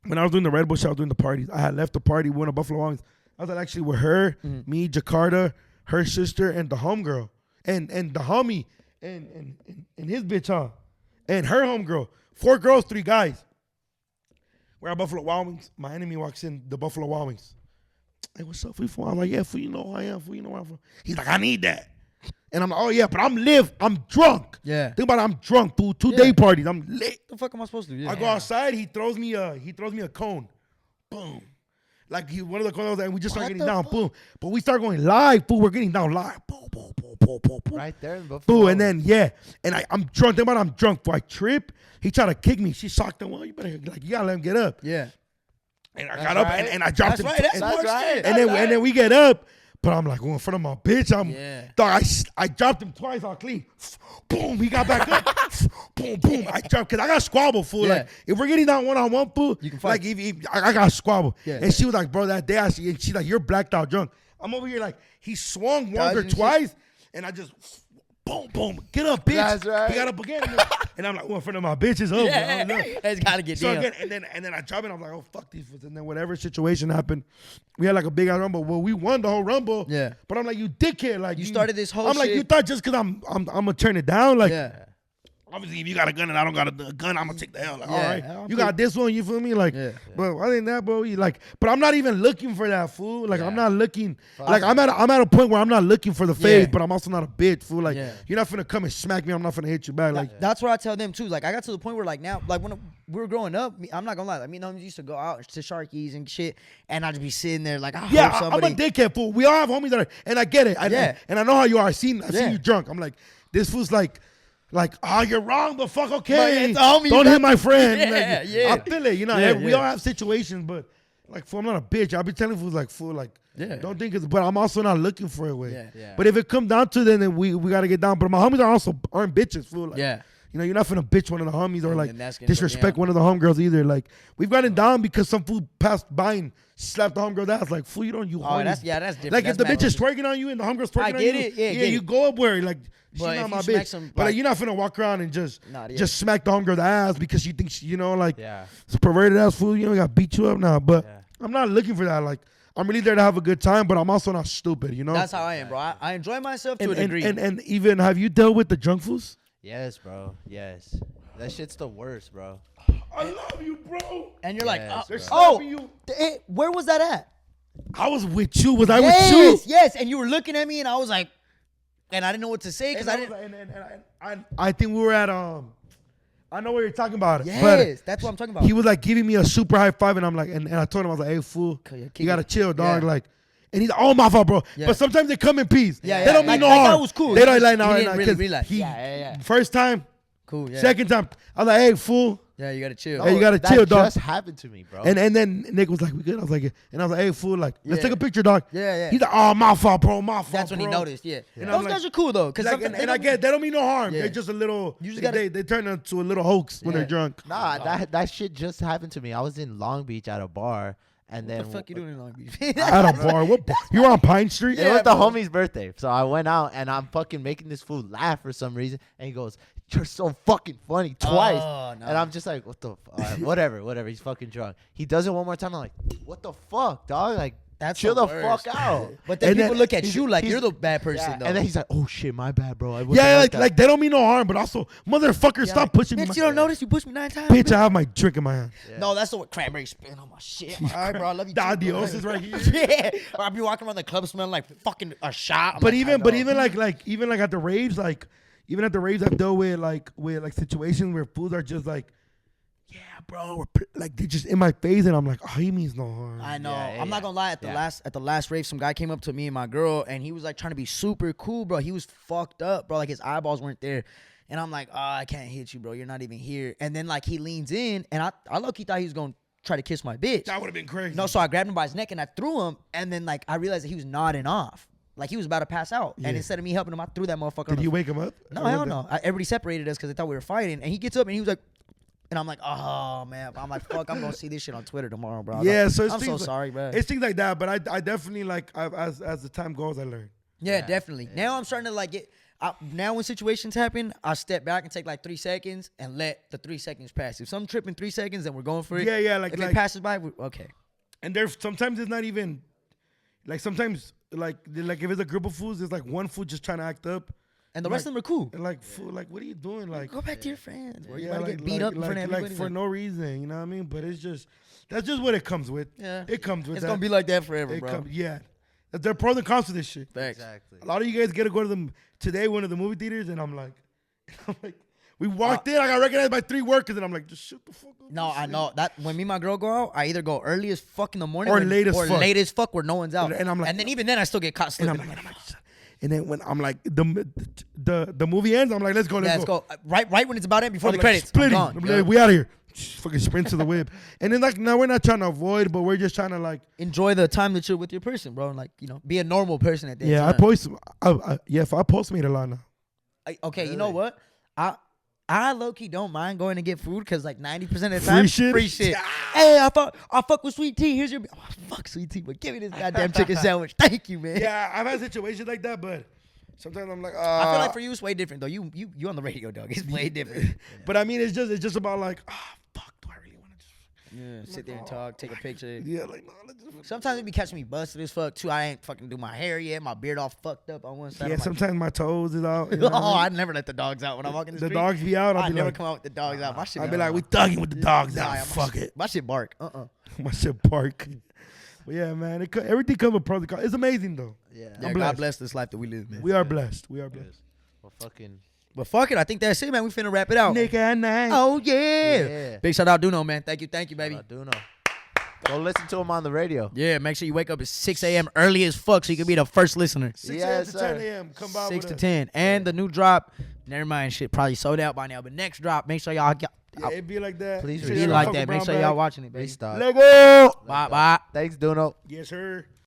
when I was doing the Red Bull show, I was doing the parties. I had left the party, went to Buffalo Wild Wings. I was actually with her, me, Jakarta, her sister, and the homegirl, and the homie, and his bitch, huh? And her homegirl. 4 girls, 3 guys. We're at Buffalo Wild Wings. My enemy walks in the Buffalo Wild Wings. Hey, what's up, fool? I'm like, yeah, fool, you know who I am, fool, you know where I'm from. He's like, I need that. And I'm like, oh yeah, but I'm drunk. Yeah. Think about it, I'm drunk, fool. 2 day parties, I'm lit. What the fuck am I supposed to do? Yeah. I go outside. He throws me a cone. Boom. Like one of the cones, and we just start What getting the down. fuck? Boom. But we start going live. Boom. We're getting down live. Boom. Boom. Boom. Boom. Boom. Boom. Right there in Buffalo. Boom. And then and I'm drunk. Think about it, I'm drunk. Before I trip, he tried to kick me. She socked him. Well, you better you gotta let him get up. Yeah. And I got up right. and I dropped That's him. right. That's and, more right. shit. and then we get up. But I'm like, in front of my bitch. Dog, I dropped him twice all clean. Boom, he got back up. Boom, boom. I dropped, because I got squabble, fool. Yeah. Like, if we're getting down one-on-one, fool, You can fight. like, I got squabble. Yeah. And she was like, bro, that day, and she's like, you're blacked out drunk. I'm over here like, he swung once or Dodging shit. twice, and I just, boom, boom, get up, bitch. That's right. He got up again. And I'm like, in front of my bitches. Oh, Yeah. bro, It's gotta get so down. again, and then I drop it. I'm like, oh fuck these fools. And then whatever situation happened, we had like a big ass rumble. Well, we won the whole rumble. Yeah. But I'm like, you dickhead. Like You started this whole I'm like, shit. you thought just because I'm gonna turn it down. Like, Yeah. Obviously, if you got a gun and I don't got a gun, I'm gonna take the L. Like, Yeah, all right, I'll you got this one. You feel me? Like, Yeah. bro, other than that, bro, you like. But I'm not even looking for that fool. Like, Yeah. I'm not looking. Like, I'm at a point where I'm not looking for the face, Yeah. but I'm also not a bitch fool. Like, Yeah. you're not finna come and smack me. I'm not finna hit you back. Like, That's what I tell them too. Like I got to the point where like now, like when we were growing up, I'm not gonna lie. Like me and homies used to go out to Sharkies and shit, and I'd just be sitting there like, I yeah, hope I'm somebody. a dickhead fool. We all have homies that are, and I get it. Yeah. And I know how you are. I seen Yeah. you drunk. I'm like, this fool's like, you're wrong, but fuck, But okay. it's a homie, you Don't got- hit my friend. Yeah, Like, yeah. I feel it. You know, Yeah, we yeah. all have situations, but like, fool, I'm not a bitch. I'll be telling fools like, fool, like, Yeah. don't think it's, but I'm also not looking for a way. Yeah. Yeah. But if it come down to it, then we gotta get down. But my homies aren't bitches, fool. Like, Yeah. you know, you're not finna bitch one of the homies or like then that's gonna go disrespect down. one of the homegirls either. Like, we've gotten down because some fool passed by and slapped the homegirl's ass. Like, fool, you don't, you Oh, horny. that's different. Like, if That's the mad bitch is different. twerking on you and the homegirl's twerking I on get you, it. Yeah, get you it. go up where, like, she's But not if my you smack bitch. some, But like, like- you're not finna walk around and just Nah, yeah. just smack the homegirl's ass because she thinks, you know, like, Yeah. it's a perverted ass fool, you know, got beat you up now. But Yeah. I'm not looking for that. Like, I'm really there to have a good time, but I'm also not stupid, you know? That's how I am, bro. I enjoy myself to a and, degree. and even, have you dealt with the drunk fools? Yes, bro. Yes. That shit's the worst, bro. I love you, bro. And you're like, Yes, They're oh, slapping you. where was that at? I was with you. Was I yes, with you? yes. And you were looking at me, and I was like, and I didn't know what to say because I didn't. I think we were at I know what you're talking about. Yes, that's what I'm talking But about. he was like giving me a super high five, and I'm like, and I told him, I was like, hey fool, Okay, yeah, you kick gotta it. chill, dog. Yeah. Like, and he's like, oh my fault, bro. Yeah. But sometimes they come in peace. Yeah, They yeah. don't mean Like- no like harm. that was cool. They He don't just- like he now. didn't really 'cause realize. he- Yeah. First time, Cool. Yeah. second time, I was like, hey fool, Yeah, you gotta chill. Hey, you gotta that chill, dog. just happened to me, bro. and then Nick was like, we good. I was like, yeah. And I was like, hey fool, like, let's Yeah. take a picture, dog. Yeah. He's like, oh my fault, bro, my fault. That's when he bro. noticed. Yeah. And Those I'm guys like- are cool though, because Like, and I get they don't mean no harm. Yeah. They're just a little. You just they, gotta- they turn into a little hoax when Yeah. they're drunk. Nah, that shit just happened to me. I was in Long Beach at a bar, and What then the fuck you doing in Long Beach? At a bar. What bar? You were on Pine Street? It was the bro. homie's birthday, so I went out and I'm fucking making this fool laugh for some reason, and he goes, "You're so fucking funny," twice, Oh, no. and I'm just like, "What the? Whatever. He's fucking drunk." He does it one more time. I'm like, "What the fuck, dog? Like, That's chill the the worst. fuck out." But then And people then look at he's- you like he's- you're the bad person Yeah, though. and then he's like, "Oh shit, my bad, bro." I wasn't Yeah, like that." like they don't mean no harm, but also, motherfucker, stop pushing me. Bitch, you don't notice you pushed me 9 times. Bitch, I have my drink in my hand. Yeah. No, that's the what cranberry spin on my shit. All right, bro, I love you. The too, bro. adios is right here. Yeah, or I'll be walking around the club smelling like fucking a shot. I'm But like, even, I but know. even like at the raves, even at the raves, I've dealt with like situations where fools are just like, yeah, bro, like they just in my face, and I'm like, oh, he means no harm. I know. Yeah, I'm not gonna lie. At the last rave, some guy came up to me and my girl, and he was like trying to be super cool, bro. He was fucked up, bro. Like his eyeballs weren't there, and I'm like, oh, I can't hit you, bro. You're not even here. And then like he leans in, and I low-key thought he was gonna try to kiss my bitch. That would have been crazy. No, so I grabbed him by his neck and I threw him, and then like I realized that he was nodding off, like he was about to pass out. Yeah. And instead of me helping him, I threw that motherfucker. Did on you the wake him up? No, Or hell what no. Everybody separated us because they thought we were fighting. And he gets up and he was like, and I'm like, oh man. I'm like, fuck, I'm gonna see this shit on Twitter tomorrow, bro. Yeah, so it's I'm so things like- sorry, bro. It's things like that, but I definitely like as the time goes, I learn. Yeah, definitely. Now I'm starting to like get. Now when situations happen, I step back and take like 3 seconds and let the 3 seconds pass. If something tripping 3 seconds, then we're going for it. Yeah, like if like it passes by, okay. and there's sometimes it's not even like sometimes like if it's a group of fools, there's like one fool just trying to act up, And the rest of them are cool. and like fool, like what are you doing? Like Go back to your friends. Bro. You yeah, about to get beat up in front of everybody. for no reason, you know what I mean? But it's just that's just what it comes with. Yeah. It comes with It's that. gonna be like that forever, It bro. comes, yeah. There are pros and cons to this shit. Thanks. Exactly. A lot of you guys get to go to them today, one of the movie theaters, and I'm like, we walked in, I got recognized by 3 workers, and I'm like, just shut the fuck up. No, I know that when me and my girl go out, I either go early as fuck in the morning Or late as fuck. late as fuck where no one's out. And I'm like- and then even then I still get caught And slipping. I'm like, and then when I'm like, the movie ends, I'm like, let's go, yeah, let's go. Right when it's about it, before I'm the like, credits. I'm splitting. gone. I'm Yeah. like, we out of here. Fucking sprint to the whip. And then like now we're not trying to avoid, but we're just trying to like. Enjoy the time that you're with your person, bro. And like, be a normal person at the Yeah, I time. post. If I Postmate a lot now. Okay, you know what? I low key don't mind going to get food because like 90% of the Free time, shit? free shit. Hey, I fuck with sweet tea. Here's your. Oh, fuck sweet tea, but give me this goddamn chicken sandwich. Thank you, man. Yeah, I've had situations like that, but sometimes I'm like, I feel like for you it's way different though. You on the radio, dog. It's way different. But I mean, it's just about like, fuck, do I really want to just? Yeah, sit there and talk, take a picture. Yeah, like no, let's just Sometimes it be catching me busted as fuck too. I ain't fucking do my hair yet. My beard all fucked up on one side. yeah. I'm like, Sometimes my toes is out. You know oh, what I I mean? never let the dogs out when I'm walking the The street. dogs be out. I I'll be never like, come out with the dogs out. My shit. I'll be like, we thugging with the dogs out. Nah, Fuck it. My shit bark. My shit park. But yeah, man, everything comes with pros and cons. It's amazing though. Yeah. Yeah, blessed. God bless this life that we live, man. We are blessed. We are blessed. Well, fucking. But fuck it, I think that's it, man. We finna wrap it out. Nick and N.A.N. Oh yeah. Yeah. Big shout out Doknow, man. Thank you, baby. I do know. Go listen to him on the radio. Yeah, make sure you wake up at 6 a.m. early as fuck so you can be the first listener. 6 Yes, a.m. to sir. 10 a.m. Come by 6 with to us. 10. And the new drop, never mind, shit probably sold out by now. But next drop, make sure y'all Yeah, it be like that. Please Shit, read be y'all like fuck that. with Make brown sure bag. y'all watching it, baby. Restock. Lego. Bye, bye. Thanks, Duno. Yes, sir.